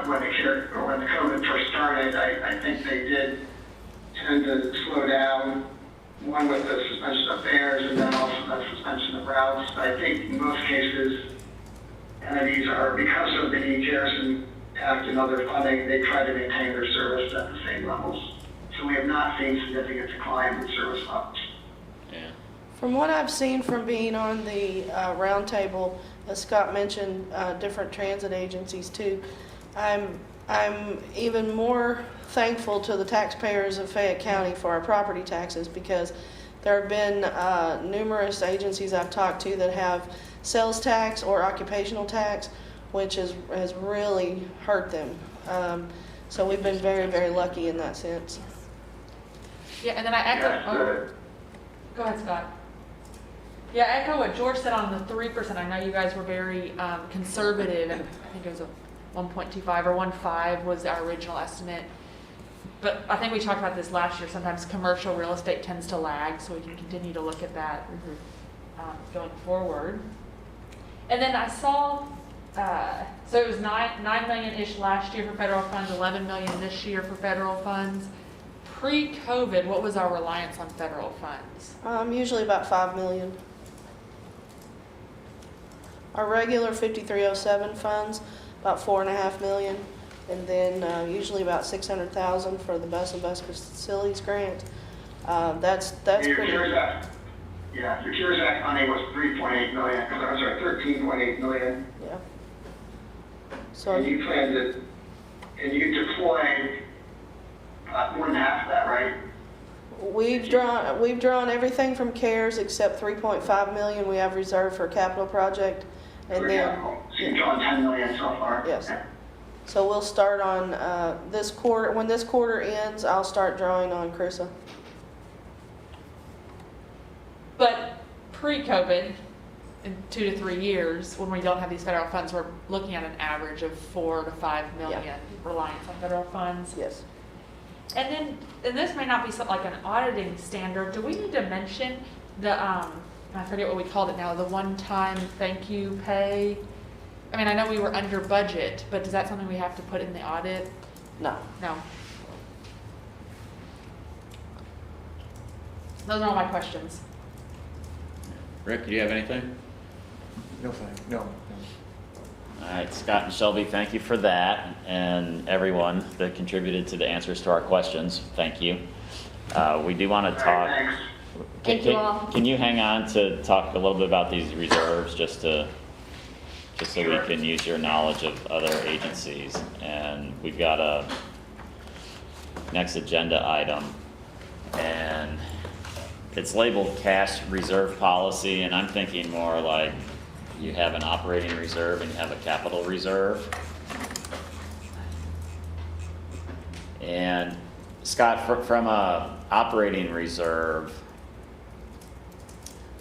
when the COVID first started, I think they did tend to slow down, one with the suspension of fares and then also the suspension of routes. I think in most cases, entities are, because of the CARES Act and other funding, they try to maintain their service at the same levels. So we have not seen significant decline in service levels. Yeah. From what I've seen from being on the roundtable, as Scott mentioned, different transit agencies too, I'm even more thankful to the taxpayers of Fayette County for our property taxes, because there have been numerous agencies I've talked to that have sales tax or occupational tax, which has really hurt them. So we've been very, very lucky in that sense. Yeah, and then I echo, go ahead, Scott. Yeah, I echo what George said on the 3%. I know you guys were very conservative, and I think it was a 1.25 or 1.5 was our original estimate. But I think we talked about this last year. Sometimes commercial real estate tends to lag, so we can continue to look at that going forward. And then I saw, so it was $9 million-ish last year for federal funds, $11 million this year for federal funds. Pre-COVID, what was our reliance on federal funds? Usually about $5 million. Our regular 5307 funds, about $4.5 million, and then usually about $600,000 for the bus and bus facilities grant. That's Your pretty. CARES Act, your CARES Act money was 3.8 million. I'm sorry, 13.8 million. Yeah. So And you planned it, and you deployed more than half of that, right? we've drawn everything from CARES except 3.5 million we have reserved for a capital project, and For then example. So you've drawn 10 million so far? Yes. Okay. so we'll start on this quarter. When this quarter ends, I'll start drawing on CRISA. But pre-COVID, in 2 to 3 years, when we don't have these federal funds, we're looking at an average of 4 to 5 million reliance on federal funds. Yes. And then, and this may not be something like an auditing standard, do we need to mention the, I forget what we called it now, the one-time thank you pay? I mean, I know we were under budget, but is that something we have to put in the audit? No. No. Those are all my questions. Rick, do you have anything? No. All right, Scott and Shelby, thank you for that, and everyone that contributed to the answers to our questions, thank you. We do want to All right, talk. thanks. Thank you all. Can you hang on to talk a little bit about these reserves, just so we can use your knowledge of other agencies? And we've got a next agenda item, and it's labeled cash reserve policy, and I'm thinking more like you have an operating reserve and you have a capital reserve. And Scott, from a operating reserve,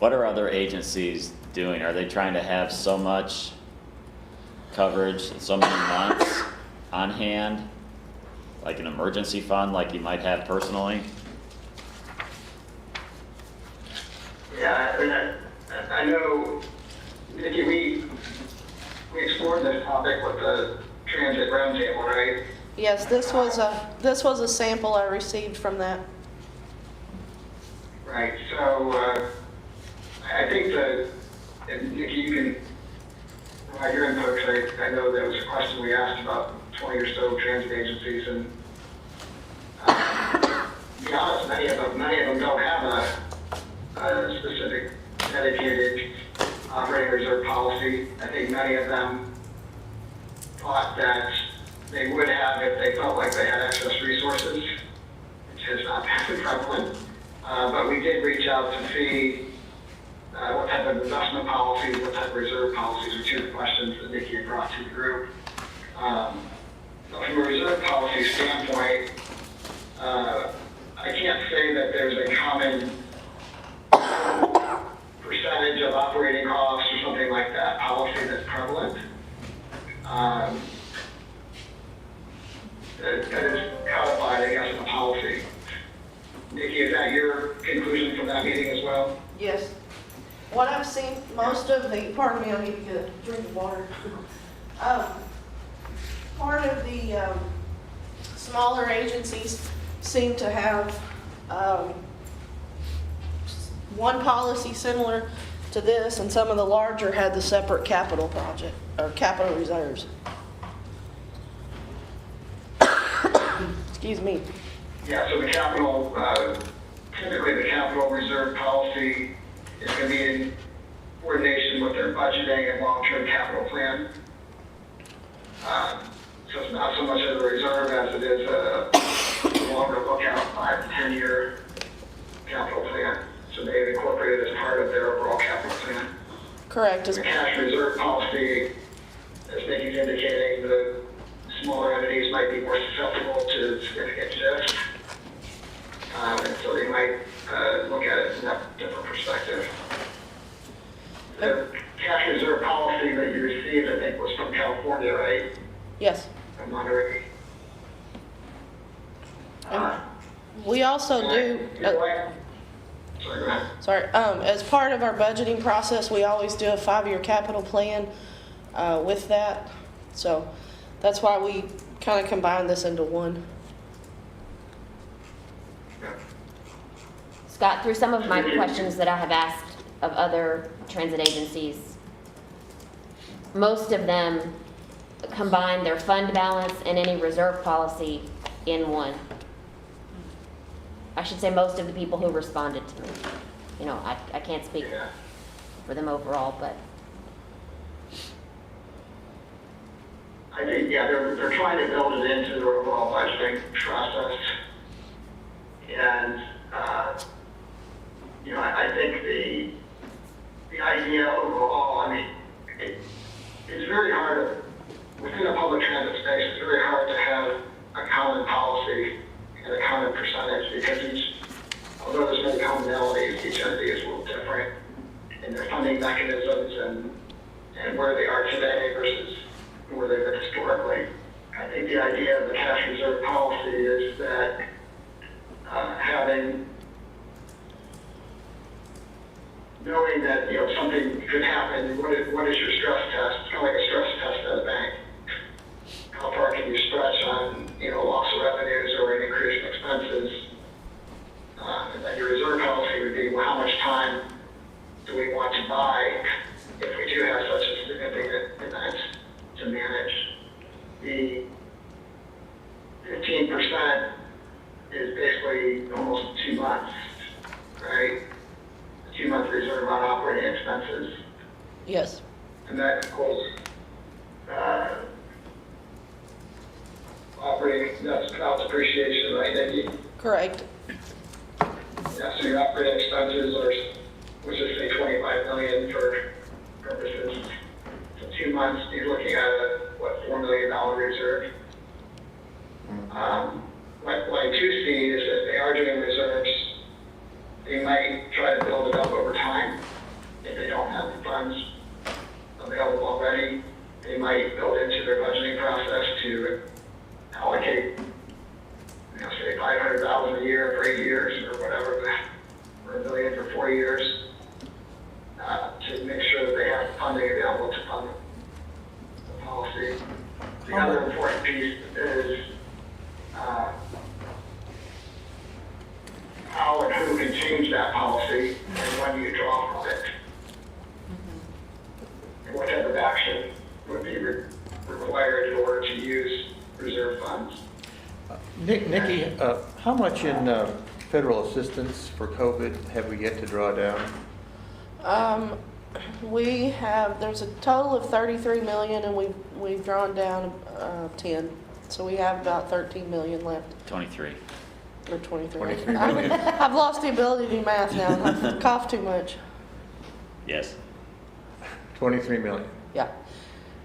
what are other agencies doing? Are they trying to have so much coverage, so many months on hand, like an emergency fund like you might have personally? Yeah, I know, Nikki, we explored this topic with the transit roundtable, right? Yes, this was a sample I received from that. Right, so I think that, and Nikki, you can provide your input, because I know there was a question we asked about 20 or so transit agencies, and to be honest, many of them don't have a specific dedicated operating reserve policy. I think many of them thought that they would have if they felt like they had excess resources, which has not been prevalent. But we did reach out to FEE what type of investment policies, what type of reserve policies are two of the questions that Nikki had brought to the group. From a reserve policy standpoint, I can't say that there's a common percentage of operating costs or something like that policy that's prevalent. That is codified, I guess, in the policy. Nikki, is that your conclusion from that meeting as well? Yes. What I've seen, most of the, pardon me, I need to get a drink of water. Part of the smaller agencies seem to have one policy similar to this, and some of the larger had the separate capital project, or capital reserves. Excuse me. Yeah, so the capital, typically the capital reserve policy is going to be in coordination with their budgeting and long-term capital plan. So it's not so much of a reserve as it is a longer look out 5 to 10 year capital plan. So they've incorporated it as part of their overall capital plan. Correct. The cash reserve policy, as Nikki's indicating, the smaller entities might be more susceptible to significant shifts. And so they might look at it from a different perspective. The cash reserve policy that you received, I think, was from California, right? Yes. From Monterey. We also do. Sorry, go ahead. Sorry, as part of our budgeting process, we always do a 5-year capital plan with that. So that's why we kind of combine this into one. Scott, through some of my questions that I have asked of other transit agencies, most of them combine their fund balance and any reserve policy in one. I should say most of the people who responded to me. You know, I can't speak Yeah. for them overall, but I think, yeah, they're trying to build it into their overall budgeting process. And, you know, I think the idea overall, I mean, it's very hard, within a public transit space, it's very hard to have a common policy and a common percentage because although there's many commonalities, each entity is a little different in their funding mechanisms and where they are today versus where they've been historically. I think the idea of the cash reserve policy is that knowing that, you know, something could happen, what is your stress test? It's kind of like a stress test at a bank. How far can you stretch on, you know, loss of revenues or an increase in expenses? And then your reserve policy would be, well, how much time do we want to buy if we do have such a significant event to manage? The 15% is basically almost 2 months, right? 2-month reserve on operating expenses. Yes. And that equals operating, that's without depreciation, right, Nikki? Correct. Yeah, so your operating expenses are, let's just say 25 million for purposes. So 2 months, you're looking at a, what, $4 million reserve. What I do see is that they are doing reserves. They might try to build it up over time. If they don't have the funds available already, they might build into their budgeting process to allocate, you know, say $500,000 a year for 8 years or whatever, or $1 million for 4 years, to make sure that they have funding available to fund the policy. The other important piece is how and who can change that policy and when you draw from it. And what type of action would be required in order to use reserve funds. Nikki, how much in federal assistance for COVID have we yet to draw down? We have, there's a total of 33 million and we've drawn down 10. So we have about 13 million left. 23. Or 23. 23 million. I've lost the ability to do math now. I've coughed too much. Yes. 23 million. Yeah.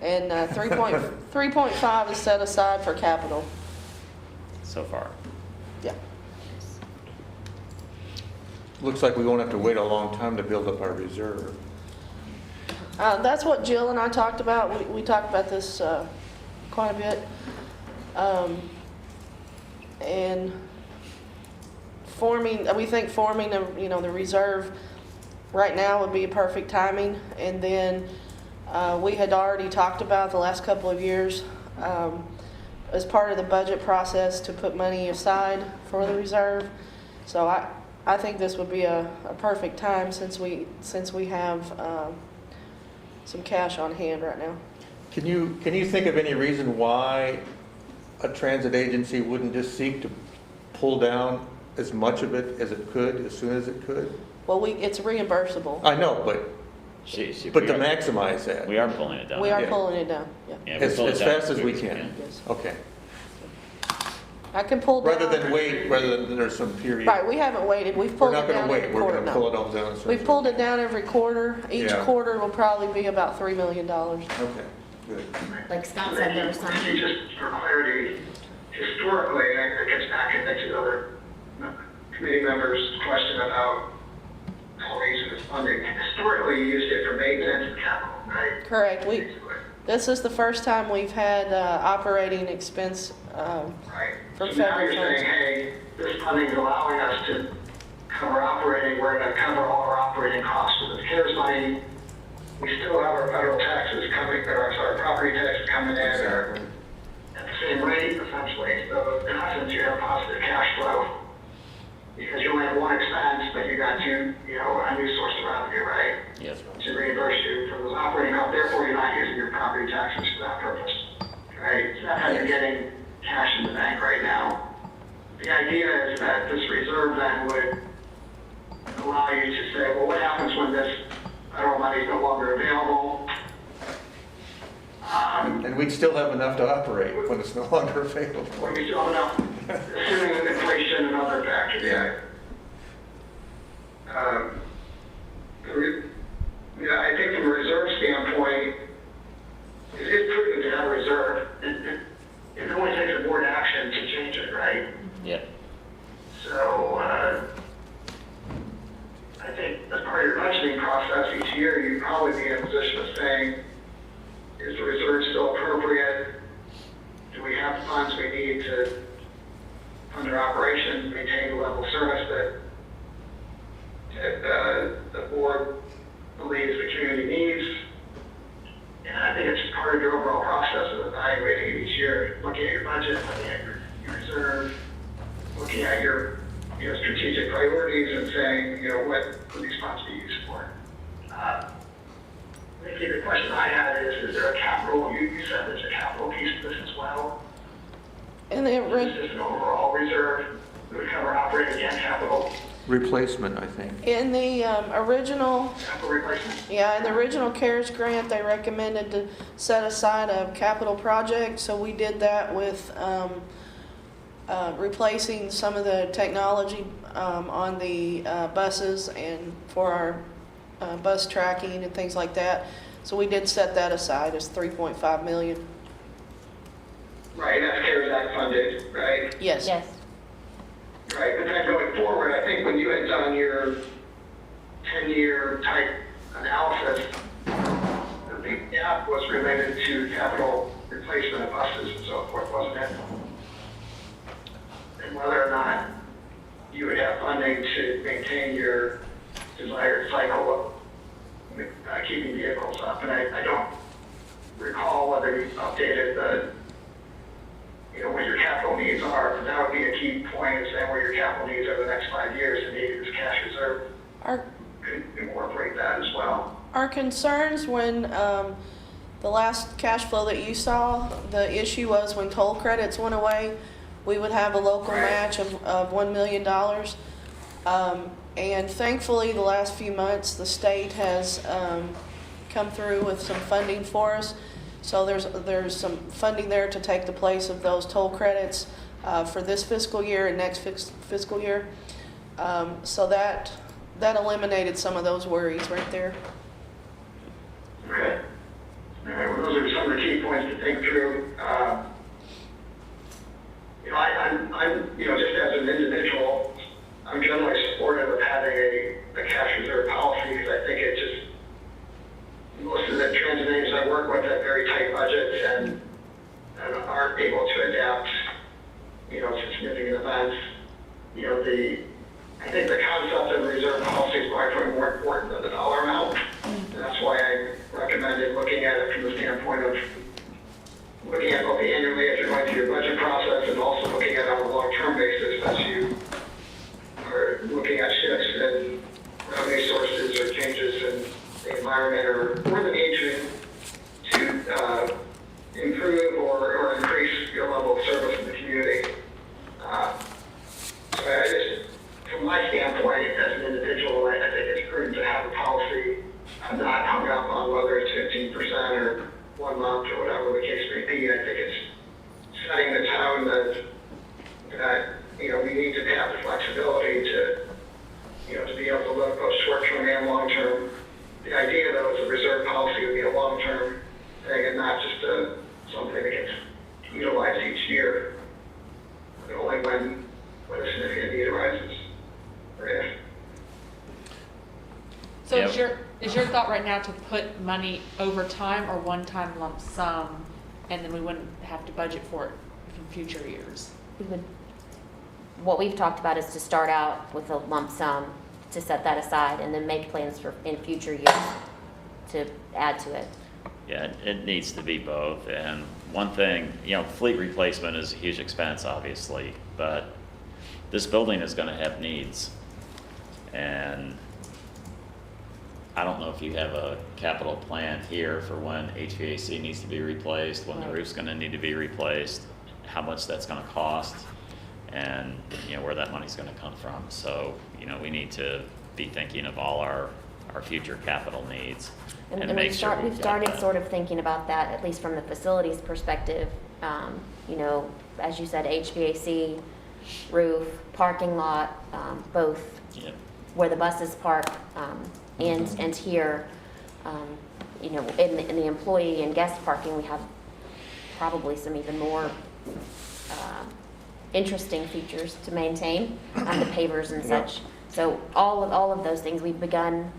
And 3.5 is set aside for capital. So far. Yeah. Looks like we won't have to wait a long time to build up our reserve. That's what Jill and I talked about. We talked about this quite a bit. And we think forming the reserve right now would be a perfect timing. And then we had already talked about the last couple of years as part of the budget process to put money aside for the reserve. So I think this would be a perfect time since we have some cash on hand right now. Can you think of any reason why a transit agency wouldn't just seek to pull down as much of it as it could, as soon as it could? Well, it's reimbursable. I know, but to maximize that. We are pulling it down. We are Yeah. pulling it down, yeah. Yeah, we As pull it down fast as we quick can. Yes. Okay. I can pull down. Rather than there's some period. Right, we haven't waited. We've We're pulled not it going down to wait. every We're quarter. going to No. pull it all down. as soon We've as pulled it down every quarter. Each Yeah. quarter will probably be about $3 million. Okay, good. Like Scott said, there was some. Just for clarity, historically, and it gets back into the other committee members' question about how raising this funding. Historically, you used it for maintenance and capital, right? Correct. Basically, This is the first time we've had operating expense. right? For So now federal you're saying, funds. hey, this funding is allowing us to cover operating, we're going to cover all our operating costs with the CARES money. We still have our federal taxes coming, or sorry, property taxes coming in, or Exactly. at the same rate, essentially. So in essence, you have positive cash flow because you only have one expense, but you got two, a new source of revenue, right? Yes. To reimburse you for those operating costs. Therefore, you're not using your property taxes for that purpose, right? So that's how you're getting cash in the bank right now. The idea is that this reserve then would allow you to say, well, what happens when this federal money is no longer available? And we'd still have enough to operate when it's no longer available. When you still have enough, assuming inflation and other factors. Yeah. I think from a reserve standpoint, it is prudent to have a reserve. It only takes a board action to change it, right? Yep. So, I think as part of your budgeting process each year, you'd probably be in a position of saying, is the reserve still appropriate? Do we have the funds we need to fund our operations, maintain the level of service that the board believes the community needs? And I think it's part of your overall process of evaluating it each year, looking at your budget, looking at your reserve, looking at your strategic priorities and saying, what could these funds be used for? I think the question I had is there a capital, you said there's a capital piece to this as well? And the Is this an overall reserve that would cover operating and capital Replacement, I think. in the original replacement? Yeah, in the original CARES grant, they recommended to set aside a capital project, so we did that with replacing some of the technology on the buses and for our bus tracking and things like that. So we did set that aside as $3.5 million. Right, that's CARES Act funded, right? Yes. Yes. Right, but then going forward, I think when you had done your 10-year type analysis, the big gap was related to capital replacement of buses and so forth, wasn't it? And whether or not you would have funding to maintain your desired cycle of keeping vehicles up. And I don't recall whether you updated what your capital needs are, but that would be a key point is saying where your capital needs over the next 5 years and maybe this cash reserve could incorporate that as well. Our concerns when the last cash flow that you saw, the issue was when toll credits went away, we would have a local Right. match of $1 million. And thankfully, the last few months, the state has come through with some funding for us. So there's some funding there to take the place of those toll credits for this fiscal year and next fiscal year. So that eliminated some of those worries right there. Okay. All right, well, those are some of the key points to think through. I'm just as an individual, I'm generally supportive of having a cash reserve policy because I think it just, most of the transit agents I work with have very tight budgets and aren't able to adapt, to significant events. I think the concept of reserve policy is probably more important than the dollar amount. And that's why I recommended looking at it from the standpoint of looking at both annually as you're going through your budget process and also looking at it on a long-term basis as you are looking at shifts in revenue sources or changes in the environment or the need to improve or increase your level of service in the community. So I just, from my standpoint, as an individual, I think it's prudent to have a policy. I'm not hung up on whether it's 15% or 1 month or whatever the case may be. I think it's setting the tone that we need to have the flexibility to be able to look both short-term and long-term. The idea, though, is a reserve policy would be a long-term thing and not just something that gets utilized each year, but only when a significant need arises. Or if. So Yep. is your thought right now to put money over time or one-time lump sum, and then we wouldn't have to budget for it in future years? What we've talked about is to start out with a lump sum, to set that aside, and then make plans for in future years to add to it. Yeah, it needs to be both. And one thing, fleet replacement is a huge expense, obviously, but this building is going to have needs. And I don't know if you have a capital plan here for when HVAC needs to be replaced, when the roof's going to need to be replaced, how much that's going to cost, and where that money's going to come from. So we need to be thinking of all our future capital needs and make sure we've got started that. sort of thinking about that, at least from the facilities perspective. As you said, HVAC, roof, parking lot, both Yep. where the buses park, and here, in the employee and guest parking, we have probably some even more interesting features to maintain, the pavers and such. So all of those things, we've begun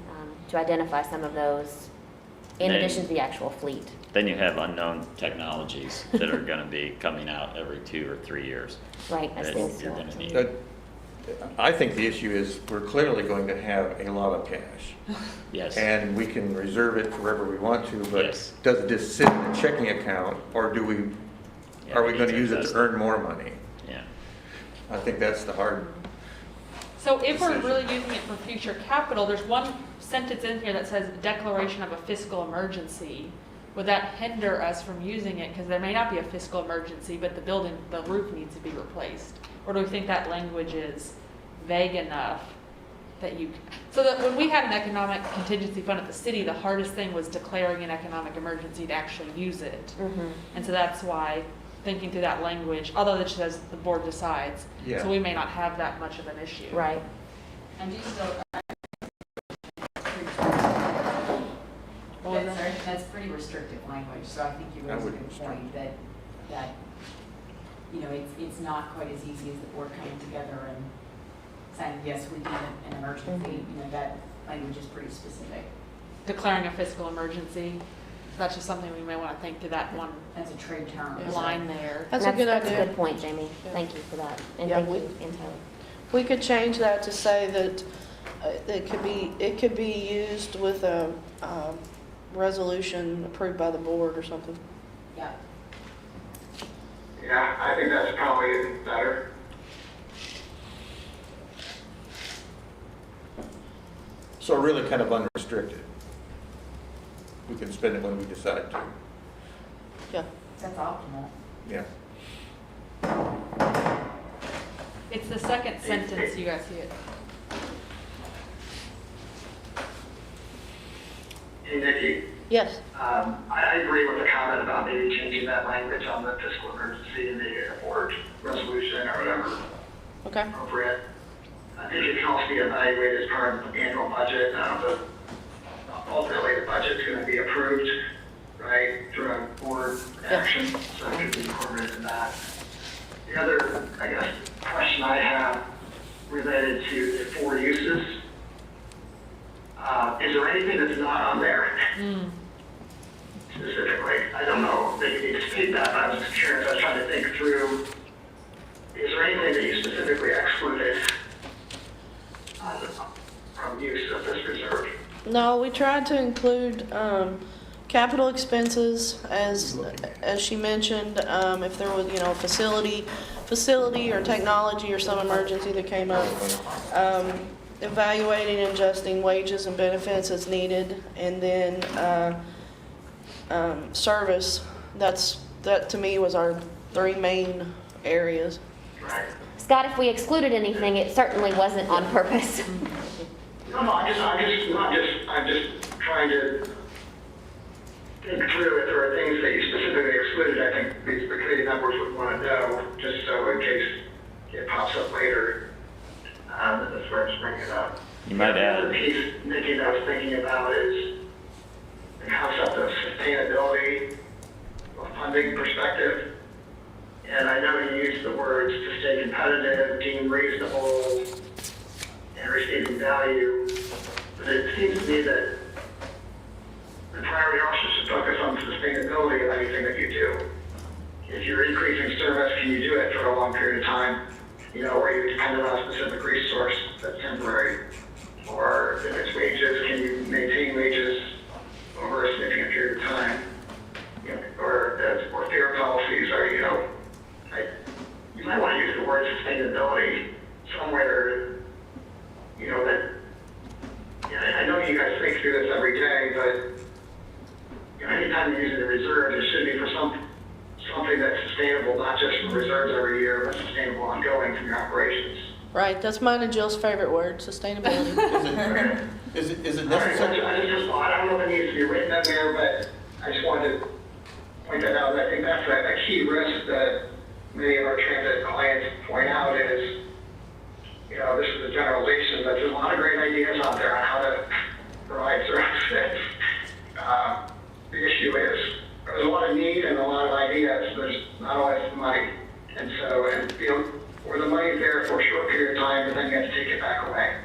to identify some of those in Then- addition to the actual fleet. Then you have unknown technologies that are going to be coming out every 2 or 3 years. Right, as that things you're going to need. But I think the issue is we're clearly going to have a lot of cash. Yes. And we can reserve it wherever we want to, but Yes. does it just sit in a checking account, or are we Yeah, going need to use it invest to earn more money? Yeah. I think that's the hard. So if we're Decision. really using it for future capital, there's one sentence in here that says declaration of a fiscal emergency. Would that hinder us from using it? Because there may not be a fiscal emergency, but the roof needs to be replaced. Or do we think that language is vague enough that so that when we had an economic contingency fund at the city, the hardest thing was declaring an economic emergency to actually use it. Mhm. And so that's why thinking through that language, although it says the board decides, Yeah. so we may not have that much of an issue. Right. And do you still, What was that? that's pretty restrictive language, so I think you I raised a would good restrict. point that, it's not quite as easy as the board coming together and saying, yes, we need an emergency, that language is pretty specific. Declaring a fiscal emergency, that's just something we may want to think to that one That's a trade term. line there. That's a good That's a idea. good point, Jamie. Yeah. Thank you for that. And Yeah, thank we- you, Antonio. We could change that to say that it could be used with a resolution approved by the board or something. Yeah. Yeah, I think that's probably better. So really kind of unrestricted. We can spend it when we decide to. Yeah. That's optimal. Yeah. It's the second sentence, you guys see it. Hey, Nikki, Yes. I agree with the comment about maybe changing that language on the fiscal emergency in the board resolution or whatever Okay. appropriate. I think it can also be evaluated as part of the annual budget. Ultimately, the budget's going to be approved action, so it could be incorporated in that. The other, I guess, question I have related to the 4 uses, is there anything that's not on there? Specifically, I don't know that you need to state that, but I was just curious, I was trying to think through, is there anything that you specifically excluded from use of this reserve? No, we tried to include capital expenses, as she mentioned, if there was, facility or technology or some emergency that came up. Evaluating and adjusting wages and benefits as needed, and then service. That to me was our 3 main areas. Right. Scott, if we excluded anything, it certainly wasn't on purpose. No, I'm just trying to think through if there are things that you specifically excluded. I think the committee members would want to know, just so in case it pops up later, that's where I'm bringing it up. You might add. Another piece, Nikki, that I was thinking about is the concept of sustainability from a funding perspective. And I know you used the words to stay competitive, deem reasonable, and receiving value, but it seems to me that the priority also should focus on sustainability of anything that you do. If you're increasing service, can you do it for a long period of time? Or you're dependent on a specific resource that's temporary? Or if it's wages, can you maintain wages over a significant period of time? Or fair policies, or you might want to use the word sustainability somewhere, that, I know you guys think through this every day, but anytime you're using a reserve, it should be for something that's sustainable, not just for reserves every year, but sustainable ongoing from your operations. Right, that's mine and Jill's favorite word, sustainability. Is it All right, necessary? I don't know if it needs to be written in there, but I just wanted to point that out. I think that's a key risk that many of our transit clients point out is, this is a generalization, but there's a lot of great ideas out there on how to provide services. The issue is there's a lot of need and a lot of ideas. There's not always money. And so, where the money's there for a short period of time, but then you have to take it back away.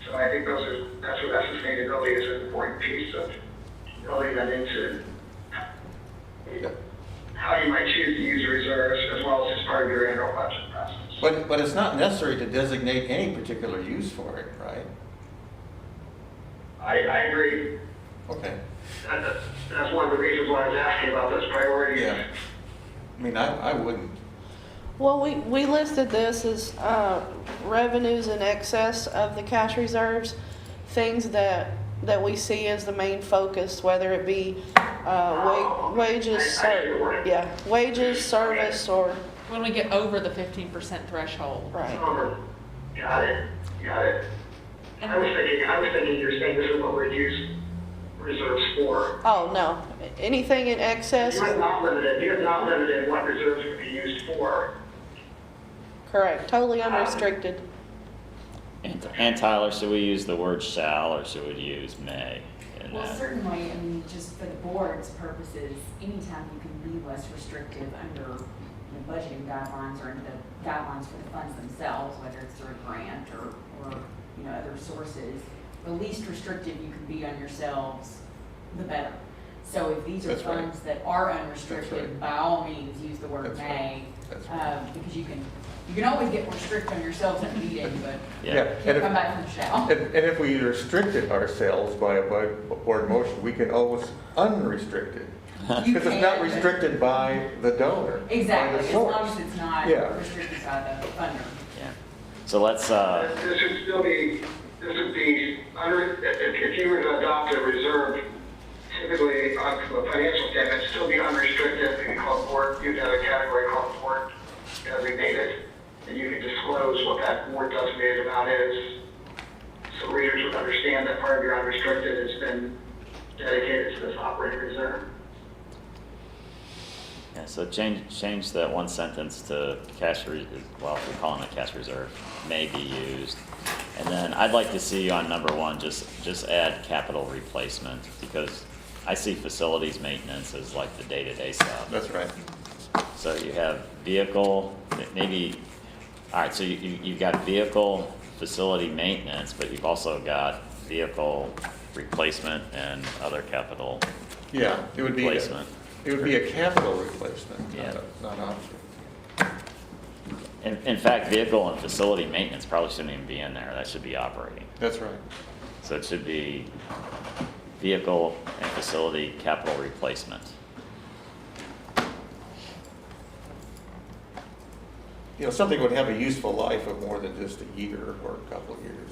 So I think that's where that sustainability is an important piece of building that into how you might choose to use reserves, as well as part of your annual budget process. But it's not necessary to designate any particular use for it, right? I agree. Okay. That's one of the reasons why I was asking about those priorities. Yeah. I mean, I wouldn't. Well, we listed this as revenues in excess of the cash reserves, things that we see as the main focus, whether it be wages, wages, service, or When we get over the 15% threshold. right. Got it. I was thinking you're saying this is what we'd use reserves for. Oh no, anything in excess. You have not limited what reserves would be used for. Correct, totally unrestricted. And Tyler, should we use the word shall or should we use may in Well, that? certainly, just for the board's purposes, anytime you can be less restrictive under budgeting guidelines or the guidelines for the funds themselves, whether it's through a grant or other sources, the least restrictive you can be on yourselves, the better. So if these are That's right. funds that are unrestricted, That's right. by all means, use the word That's may. That's right. Because you can always get more strict on yourselves at a meeting, but Yeah. can't come back from the shall. And if we restricted ourselves by board motion, we can always unrestrict it. You Because it's not can, but- restricted by the donor. Exactly, by the as source. long as it's not Yeah. restricted by the funder. Yeah. So let's, This would be, if you were to adopt a reserve, typically on a financial statement, it'd still be unrestricted, and called board, you'd have a category called board designated, and you can disclose what that board designated amount is. So readers would understand that part of your unrestricted has been dedicated to this operating reserve. yeah, so change that one sentence to if we're calling it cash reserve, may be used. And then I'd like to see on number 1, just add capital replacement, because I see facilities maintenance as like the day-to-day stuff. That's right. So you have vehicle, maybe, all right, so you've got vehicle facility maintenance, but you've also got vehicle replacement and other capital Yeah, it would be, replacement. it would be a capital replacement, Yeah. not option. In fact, vehicle and facility maintenance probably shouldn't even be in there. That should be operating. That's right. So it should be vehicle and facility capital replacement. You know, something would have a useful life of more than just a year or a couple of years.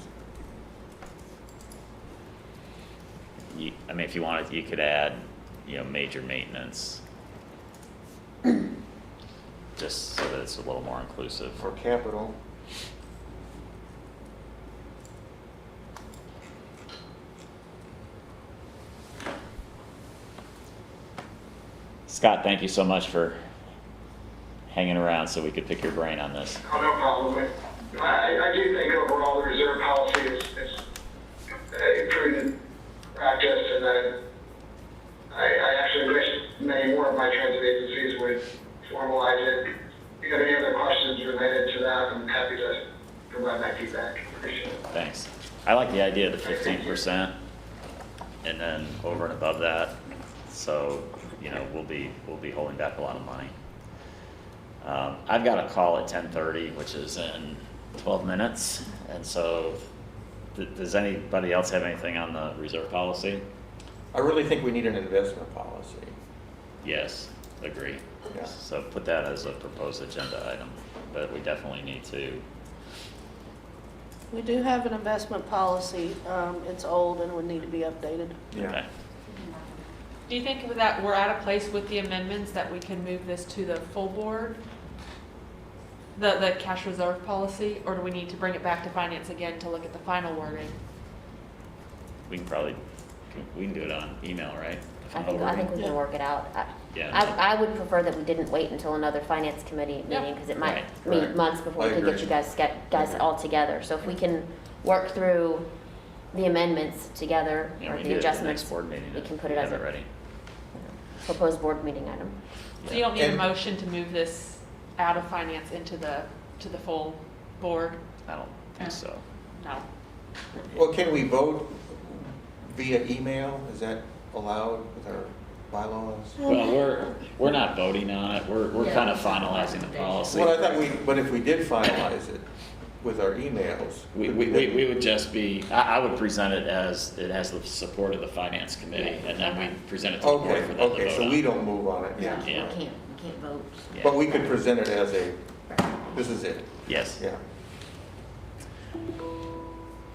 I mean, if you wanted, you could add, major maintenance. Just so that it's a little more inclusive. For capital. Scott, thank you so much for hanging around so we could pick your brain on this. Oh, no problem. I do think overall the reserve policy is a prudent practice, and I actually wish many more of my transit agencies would formalize it. If you have any other questions related to that, I'm happy to provide my feedback. Appreciate it. Thanks. I like the idea of the 15% and then over and above that. So, we'll be holding back a lot of money. I've got a call at 10:30, which is in 12 minutes. And so does anybody else have anything on the reserve policy? I really think we need an investment policy. Yes, agree. Yeah. So put that as a proposed agenda item, but we definitely need to. We do have an investment policy. It's old and would need to be updated. Yeah. Okay. Do you think that we're at a place with the amendments that we can move this to the full board? The cash reserve policy, or do we need to bring it back to finance again to look at the final wording? We can do it on email, right? I think we can work it out. Yeah. I would prefer that we didn't wait until another finance committee Yeah. meeting, because it might Right. meet months before I we can get agree. you guys all together. So if we can work through the amendments together, Yeah, or we the do it at the adjustments, next board meeting. we can put to it as have a ready. proposed board meeting item. So you don't need a And- motion to move this out of finance into the full board? I don't think so. No. Well, can we vote via email? Is that allowed with our bylaws? Well, we're not voting on it. We're Yeah. kind of finalizing the policy. Well, I thought but if we did finalize it with our emails. We would just be, I would present it as, it has the support of the finance committee, and then we present it to the board Okay, for them to vote okay, so on. we don't move on it, yeah. Yeah. We can't vote. Yeah. But we could present it as this is it, Yes, yeah.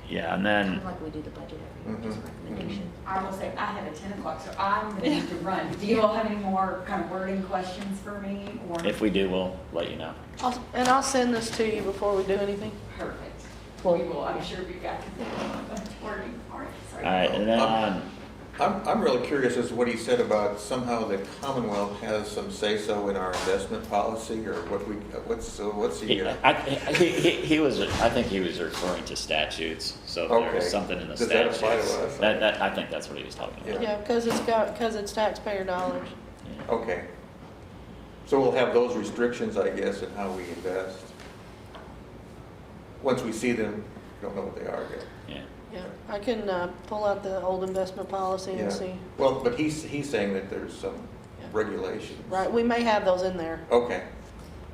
yeah, and then, Like we do the budget every year, just recommendation. I will say, I have a 10 o'clock, so I'm going to need to run. Do you all have any more kind of wording questions for me, or? if we do, we'll let you know. And I'll send this to you before we do anything. Perfect. Cool. We will, I'm sure be back. Wording. All right, sorry. All right, and then on, I'm really curious as to what he said about somehow the Commonwealth has some say-so in our investment policy, or what's he was, I think he was referring to statutes, so if Okay. there's something in the Does that statutes. apply to us? That, I think that's what he was talking about. Yeah. Yeah, because it's taxpayer dollars. Yeah. Okay. So we'll have those restrictions, I guess, in how we invest. Once we see them, don't know what they are yet. Yeah. Yeah, I can pull out the old investment policy Yeah. and see. Well, but he's saying that there's some Yeah. regulations. Right, we may have those in there. Okay.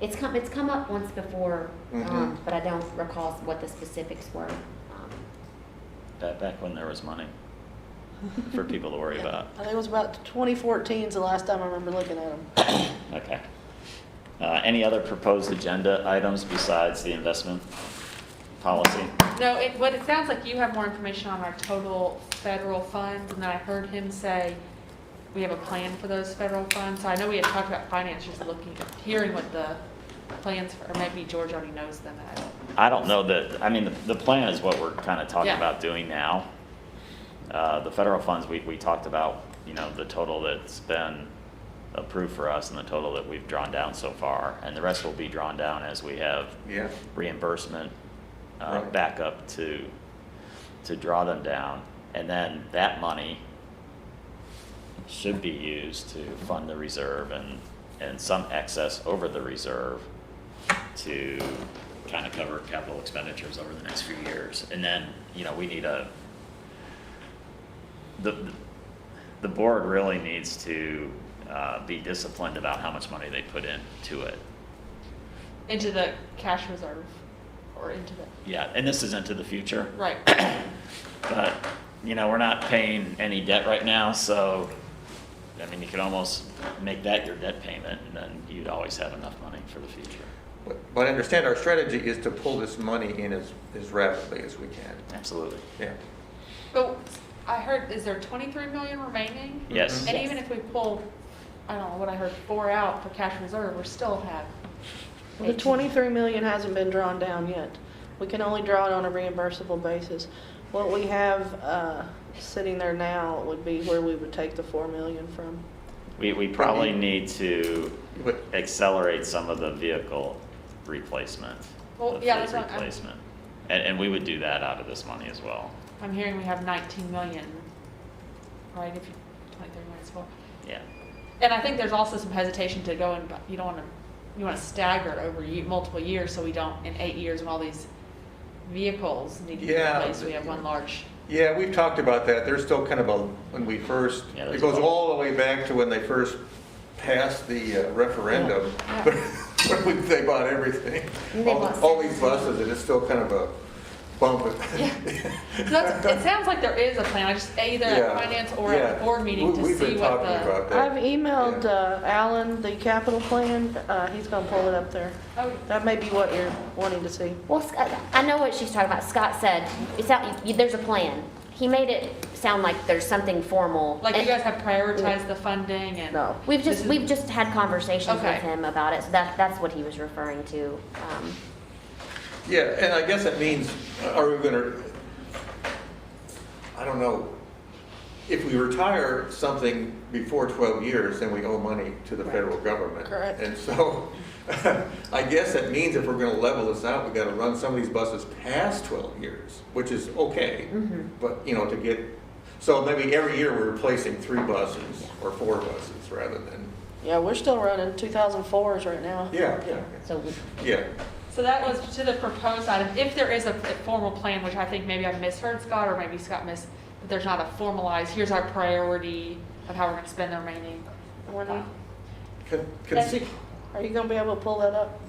It's come up once before, Mhm. but I don't recall what the specifics were. Back when there was money for people to worry Yeah. about. I think it was about 2014 is the last time I remember looking at them. Okay. Any other proposed agenda items besides the investment policy? No, what it sounds like you have more information on our total federal funds, and then I heard him say we have a plan for those federal funds. So I know we had talked about finance, just hearing what the plans for, or maybe George already knows them. I don't know that, I mean, the plan is what we're kind of talking Yeah. about doing now. The federal funds, we talked about, the total that's been approved for us and the total that we've drawn down so far. And the rest will be drawn down as we have Yeah. reimbursement Right. back up to draw them down. And then that money should be used to fund the reserve and some excess over the reserve to kind of cover capital expenditures over the next few years. And then, you know, we need the board really needs to be disciplined about how much money they put into it. Into the cash reserve, or into the, Yeah, and this is into the future. right. But, you know, we're not paying any debt right now, so, I mean, you could almost make that your debt payment, and then you'd always have enough money for the future. But I understand our strategy is to pull this money in as rapidly as we can. Absolutely. Yeah. But I heard, is there 23 million remaining? Yes. And even if we pull, I don't know what I heard, 4 out for cash reserve, we still have. The 23 million hasn't been drawn down yet. We can only draw it on a reimbursable basis. What we have sitting there now would be where we would take the 4 million from. We probably need to But- accelerate some of the vehicle replacement. Well, the yeah, fleet that's what I'm- replacement. And we would do that out of this money as well. I'm hearing we have 19 million, right, if you, 23 minus 4. Yeah. And I think there's also some hesitation to go and, you don't want to, you want to stagger it over multiple years, so we don't, in 8 years, when all these vehicles need to be Yeah. replaced, we have one large. Yeah, we've talked about that. There's still kind of when we first, Yeah, it there's goes a- all the way back to when they first passed the referendum. Yeah. When they bought everything. And they bought All these buses, and it's still kind of a bump. Yeah. So it sounds like there is a plan, I just, either Yeah. at finance or at the board meeting to We've see been what talking the. about that. I've emailed Alan the capital plan. He's gonna pull it up there. Oh, That may be what you're wanting to see. Well, Scott, I know what she's talking about. Scott said, there's a plan. He made it sound like there's something formal. like you And guys have prioritized the funding and. No. We've this is- just had conversations Okay. with him about it, so that's what he was referring to. Yeah, and I guess that means, are we gonna, I don't know, if we retire something before 12 years, then we owe money to the federal government. Correct. And so, I guess that means if we're gonna level this out, we gotta run some of these buses past 12 years, which is okay. But, you know, to get, so maybe every year we're replacing 3 buses or 4 buses rather than, Yeah, we're still running 2004s right now. yeah, So yeah. So that was to the proposed item. If there is a formal plan, which I think maybe I misheard Scott, or maybe Scott missed, but there's not a formalized, here's our priority of how we're gonna spend the remaining. Are you gonna be able to pull that up?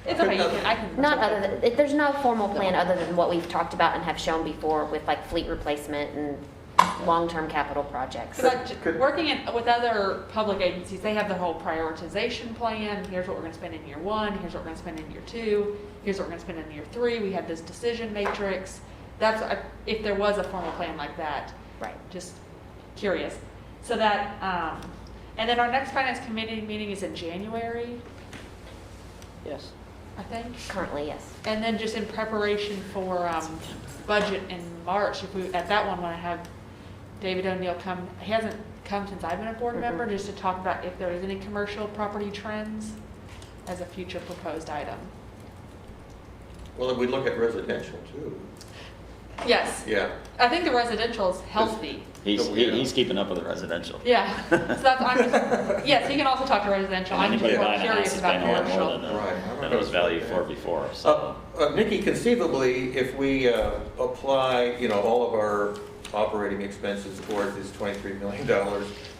It's okay, I can. not other than, there's no formal plan other than what we've talked about and have shown before with like fleet replacement and long-term capital projects. Because working with other public agencies, they have their whole prioritization plan. Here's what we're gonna spend in year 1, here's what we're gonna spend in year 2, here's what we're gonna spend in year 3. We have this decision matrix. That's, if there was a formal plan like that. Right. Just curious. So that, and then our next finance committee meeting is in January, Yes. I think. Currently, yes. And then just in preparation for budget in March, if we, at that one, want to have David O'Neill come, he hasn't come since I've been a board member, just to talk about if there is any commercial property trends as a future proposed item. Well, if we look at residential too. Yes, Yeah. I think the residential is healthy. He's keeping up with the residential. Yeah, so that's, I'm just, yes, he can also talk to residential. I'm just Anybody more buying a house curious is about paying a lot more commercial. Right. than it was valued for before, so. Nikki, conceivably, if we apply, you know, all of our operating expenses towards this $23 million,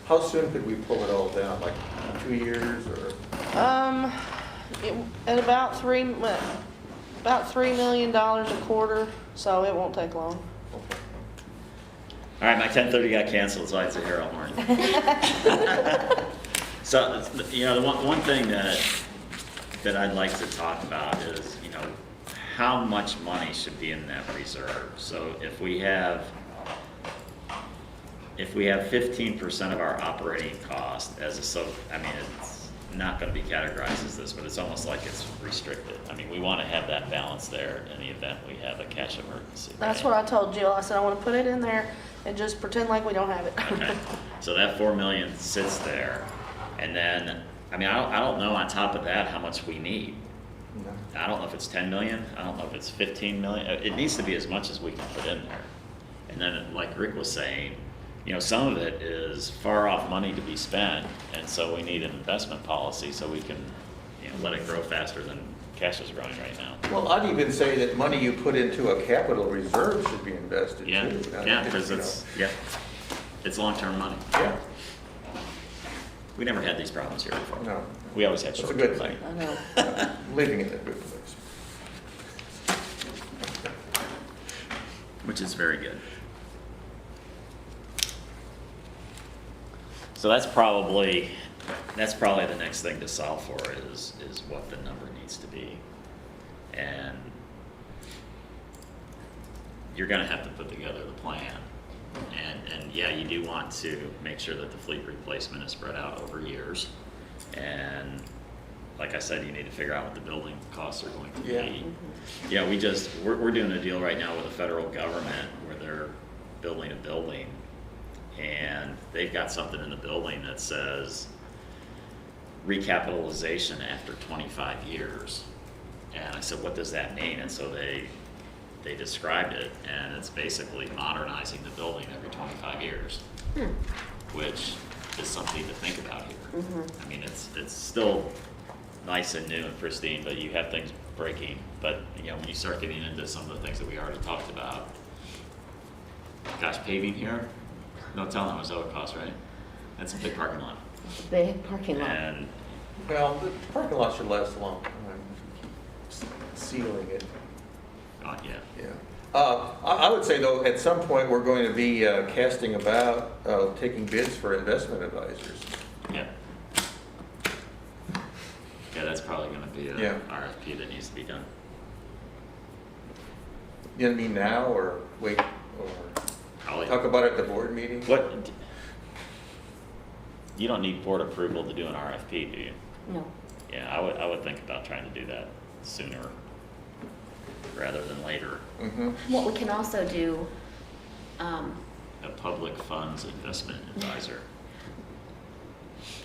how soon could we pull it all down? Like 2 years or? At about $3 million a quarter, so it won't take long. All right, my 10:30 got canceled, so I had to here all morning. So, you know, the one thing that I'd like to talk about is, you know, how much money should be in that reserve. So if we have 15% of our operating cost as a I mean, it's not going to be categorized as this, but it's almost like it's restricted. I mean, we want to have that balance there in the event we have a cash emergency. That's right? what I told Jill. I said, I want to put it in there and just pretend like we don't have it. Okay, so that 4 million sits there, and then, I mean, I don't know on top of that how much we need. I don't know if it's 10 million, I don't know if it's 15 million, it needs to be as much as we can put in there. And then, like Rick was saying, you know, some of it is far off money to be spent, and so we need an investment policy so we can, you know, let it grow faster than cash is growing right now. Well, I'd even say that money you put into a capital reserve should be invested too. Yeah, I mean, yeah, because you it's, yeah, it's long-term money. know, Yeah, We never had these problems here before. no, We always had that's a short-term good money. thing. I know. Leaving it in a good place. Which is very good. So that's probably the next thing to solve for is what the number needs to be. And you're gonna have to put together the plan. And yeah, you do want to make sure that the fleet replacement is spread out over years. And like I said, you need to figure out what the building costs are going to Yeah. be. Yeah, we're doing a deal right now with the federal government where they're building a building, and they've got something in the building that says recapitalization after 25 years. And I said, what does that mean? And so they described it, and it's basically modernizing the building every 25 years, which is something to think about here. I mean, it's still nice and new and pristine, but you have things breaking. But you know, when you start getting into some of the things that we already talked about, gosh, paving here, no telling how much that would cost, right? That's a big parking lot. Big parking lot. And Well, the parking lot should last a long time. Sealing it, God, yeah. yeah. I would say though, at some point, we're going to be casting about taking bids for investment advisors. Yeah. Yeah, that's probably gonna be a Yeah. RFP that needs to be done. You know what I mean, now or wait, or Probably. talk about it at the board meeting? What, you don't need board approval to do an RFP, do you? No. Yeah, I would think about trying to do that sooner rather than later. Mm-hmm. What we can also do, A public funds investment advisor.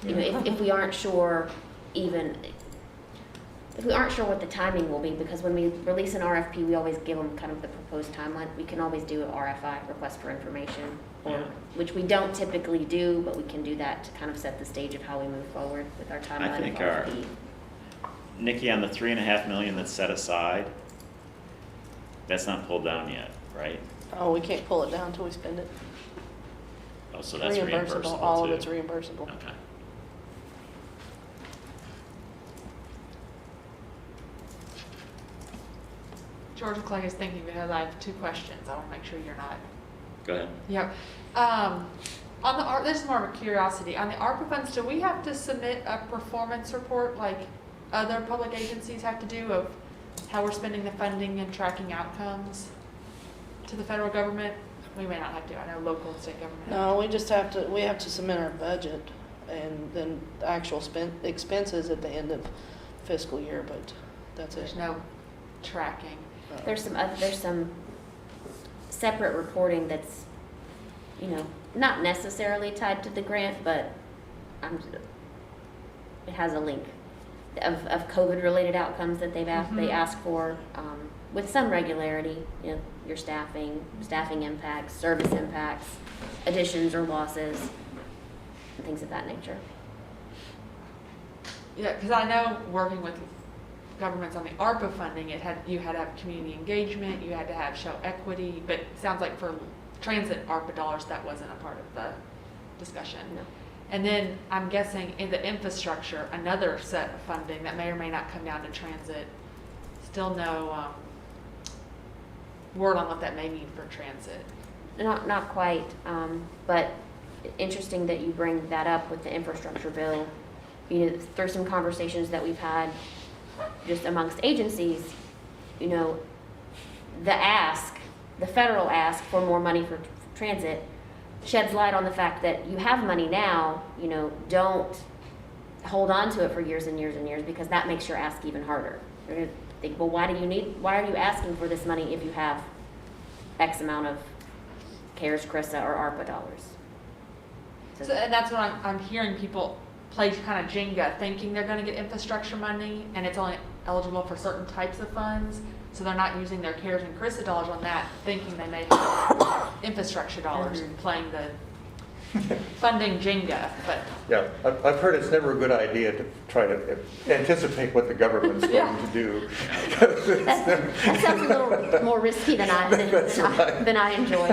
you know, if we aren't sure if we aren't sure what the timing will be, because when we release an RFP, we always give them kind of the proposed timeline. We can always do an RFI, request for information, Yeah. which we don't typically do, but we can do that to kind of set the stage of how we move forward with our timeline of think RFP. Nikki, on the $3.5 million that's set aside, that's not pulled down yet, right? Oh, we can't pull it down until we spend it. Oh, so that's reimbursable All of too. it's reimbursable. Okay. George Clay is thinking because I have two questions. I want to make sure you're not. Go ahead. Yeah. On the this is more of a curiosity. On the ARPA funds, do we have to submit a performance report like other public agencies have to do of how we're spending the funding and tracking outcomes to the federal government? We may not have to. I know local and state government. No, we have to submit our budget and then the actual expenses at the end of fiscal year, but that's it. There's no tracking. There's some separate reporting that's, you know, not necessarily tied to the grant, but it has a link of COVID-related outcomes that they ask for with some regularity. You know, your staffing impacts, service impacts, additions or losses, and things of that nature. Yeah, because I know working with governments on the ARPA funding, you had to have community engagement, you had to have show equity, but it sounds like for transit ARPA dollars, that wasn't a part of the discussion. No. And then I'm guessing in the infrastructure, another set of funding that may or may not come down to transit. Still no word on what that may mean for transit. Not quite, but interesting that you bring that up with the infrastructure bill. You know, through some conversations that we've had just amongst agencies, you know, the federal ask for more money for transit sheds light on the fact that you have money now, you know, don't hold on to it for years and years and years, because that makes your ask even harder. You're gonna think, well, why are you asking for this money if you have X amount of CARES, CRISA, or ARPA dollars? So, and that's what I'm hearing people play kind of Jenga, thinking they're going to get infrastructure money, and it's only eligible for certain types of funds. So they're not using their CARES and CRISA dollars on that, thinking they may have infrastructure dollars, playing the funding Jenga, but Yeah, I've heard it's never a good idea to try to anticipate what the government's going to do. That sounds a little more risky than I enjoy.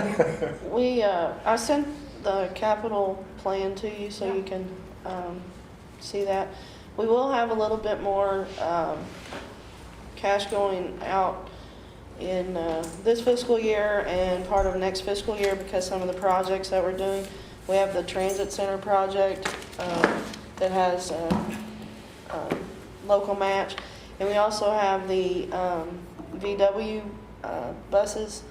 I sent the capital plan to you so you can see that. We will have a little bit more cash going out in this fiscal year and part of next fiscal year because some of the projects that we're doing. We have the transit center project that has local match. And we also have the VW buses.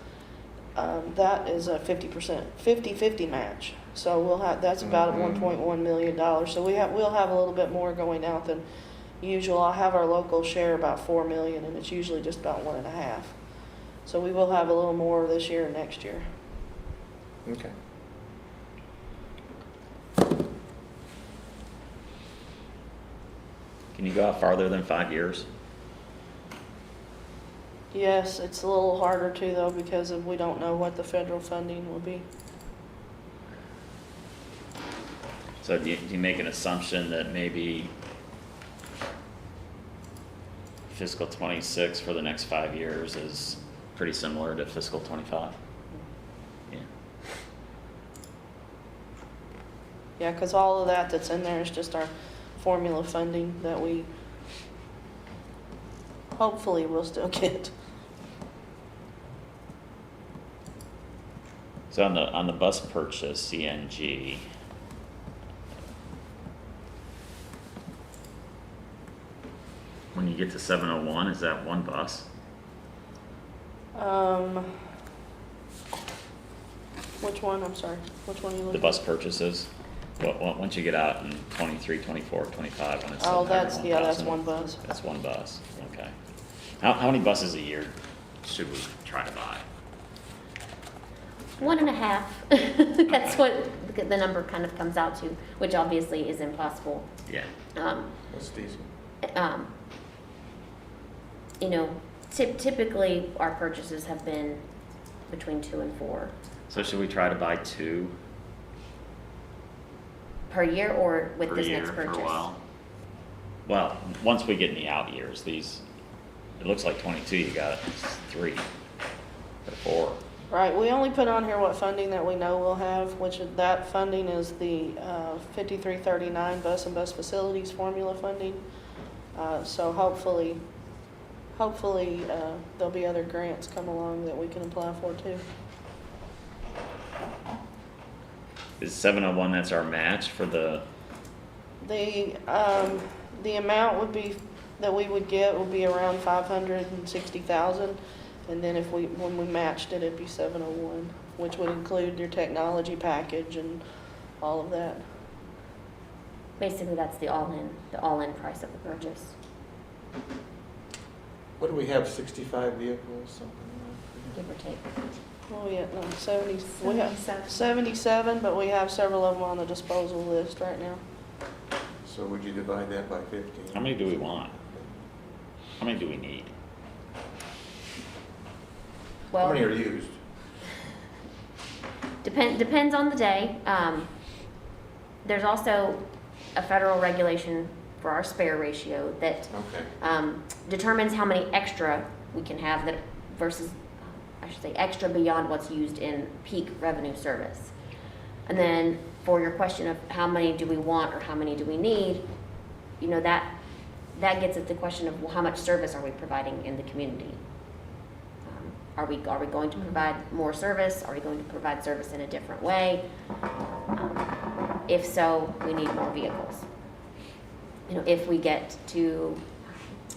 That is a 50% match. So we'll have, that's about $1.1 million. So we'll have a little bit more going out than usual. I'll have our local share about $4 million, and it's usually just about 1.5. So we will have a little more this year and next year. Okay. Can you go out farther than 5 years? Yes, it's a little harder too though because we don't know what the federal funding will be. So do you make an assumption that maybe fiscal 26 for the next 5 years is pretty similar to fiscal 25? Yeah. Yeah, because all of that's in there is just our formula funding that we hopefully will still get. So on the bus purchase, CNG, when you get to 701, is that one bus? Which one? I'm sorry. Which one are you looking The bus purchases? Once you get out in 23, 24, 25, when it's Oh, that's that's one bus. That's one bus, okay. How many buses a year should we try to buy? 1.5. That's what the number kind of comes out to, which obviously is impossible. Yeah. That's decent. You know, typically our purchases have been between 2 and 4 So should we try to buy 2 per year, or with per this year next for purchase? a while? Well, once we get in the out years, these, it looks like 22, you got 3 or 4. Right, we only put on here what funding that we know we'll have, which that funding is the 5339 bus and bus facilities formula funding. So hopefully there'll be other grants come along that we can apply for too. Is 701, that's our match for the, The amount would be, that we would get would be around 560,000. And then when we matched it, it'd be 701, which would include your technology package and all of that. Basically, that's the all-in price of the purchase. What do we have, 65 vehicles, something like Give or take. Oh, yeah, no, 70, we have 77, but we have several of them on the disposal list right now. that? So would you divide that by 50? how many do we want? How many do we need? How Well, many are used? depends on the day. There's also a federal regulation for our spare ratio that Okay. determines how many extra we can have that versus, I should say, extra beyond what's used in peak revenue service. And then for your question of how many do we want or how many do we need, you know, that gets at the question of, well, how much service are we providing in the community? Are we going to provide more service? Are we going to provide service in a different way? If so, we need more vehicles. You know, if we get to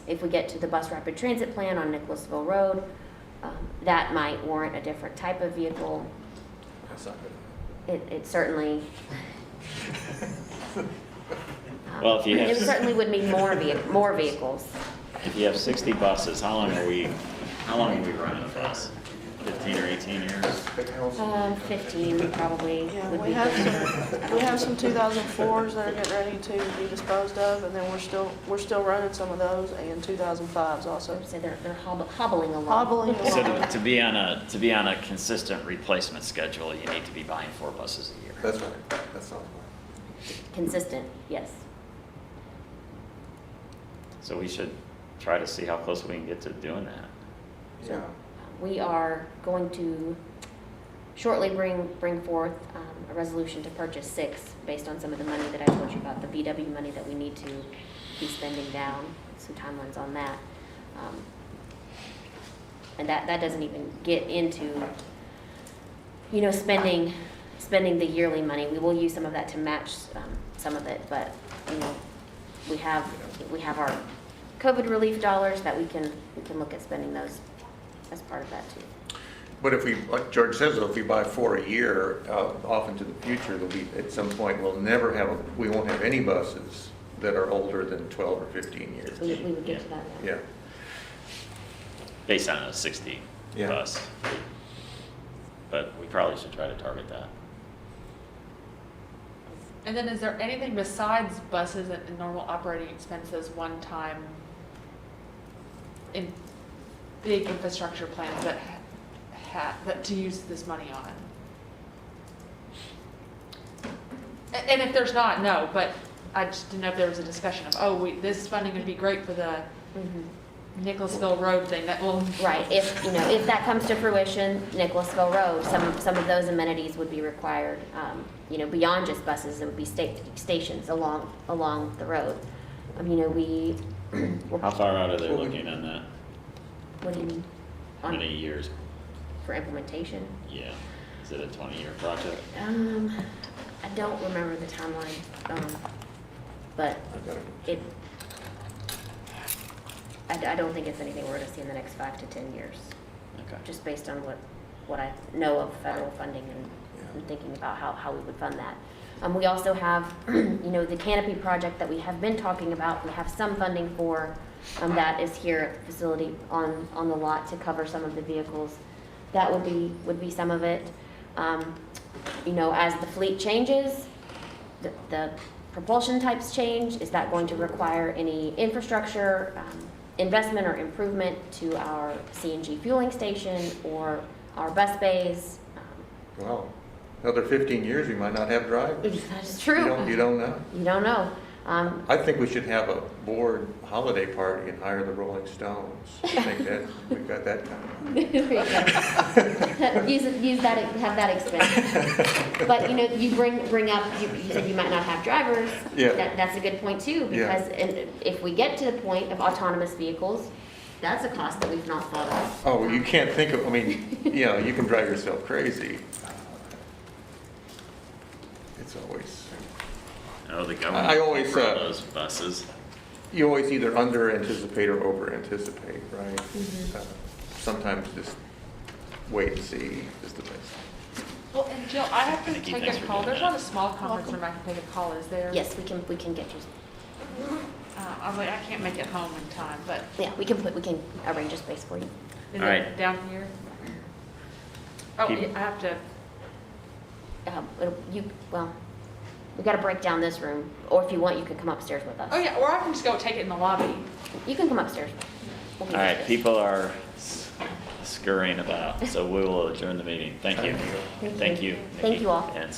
the bus rapid transit plan on Nicholasville Road, that might warrant a different type of vehicle. That's not good. It certainly. Well, if you have It certainly would mean more vehicles. If you have 60 buses, how long are we running a bus? 15 or 18 years? 15 probably Yeah, would we be have good. we have some 2004s that are getting ready to be disposed of, and then we're still running some of those, and 2005s also. So they're hobbling along. Hobbling So along. to be on a consistent replacement schedule, you need to be buying 4 buses a year. That's right, that sounds right. Consistent, yes. So we should try to see how close we can get to doing that. Yeah. We are going to shortly bring forth a resolution to purchase 6 based on some of the money that I told you about, the VW money that we need to be spending down, some timelines on that. And that doesn't even get into, spending the yearly money. We will use some of that to match some of it, but, we have our COVID relief dollars that we can look at spending those as part of that too. But if we, like George says, though, if we buy 4 a year, off into the future, there'll be, at some point, we won't have any buses that are older than 12 or 15 years. We would get to that now. Yeah. Based on a 60 Yeah. bus. But we probably should try to target that. And then is there anything besides buses and normal operating expenses one time in big infrastructure plans that to use this money on? And if there's not, no, but I just didn't know if there was a discussion of, this funding would be great for the Nicholasville Road thing, that will. Right, if that comes to fruition, Nicholasville Road, some of those amenities would be required, beyond just buses, it would be stations along the road. How far out are they looking on that? What do you mean? How many years? For implementation? Yeah. Is it a 20-year project? I don't remember the timeline, but I don't think it's anything we're gonna see in the next 5 to 10 years, Okay. just based on what I know of federal funding and thinking about how we would fund that. We also have, the canopy project that we have been talking about, we have some funding for, that is here at the facility on the lot to cover some of the vehicles. That would be some of it. As the fleet changes, the propulsion types change, is that going to require any infrastructure, investment or improvement to our CNG fueling station or our bus bays? Wow. Another 15 years, we might not have drivers. That is true. You don't know. You don't know. I think we should have a board holiday party and hire the Rolling Stones. I think that we've got that kind of money. There you go. Use that, have that expense. But, you bring up, you said you might not have drivers. Yeah. That's a good point too, Yeah. because if we get to the point of autonomous vehicles, that's a cost that we've not thought of. Oh, you can't think of, you can drive yourself crazy. It's always, Oh, the government. I always, for those buses. you always either under anticipate or over anticipate, right? Sometimes just wait and see is the best. Well, and Jill, I have to Thank you. take Thanks a for call. doing There's that. not a small conference room I can take a call, is there? Yes, we can get you. I was like, I can't make it home in time, but Yeah, we can arrange a space for you. is All it right. down here? Oh, Keep- I have to, We gotta break down this room, or if you want, you can come upstairs with us. oh yeah, or I can just go take it in the lobby. You can come upstairs. We'll All give you right, space. people are scurrying about, so we will adjourn the meeting. Thank you. Thank you. Thank you. Thank Nikki you all. And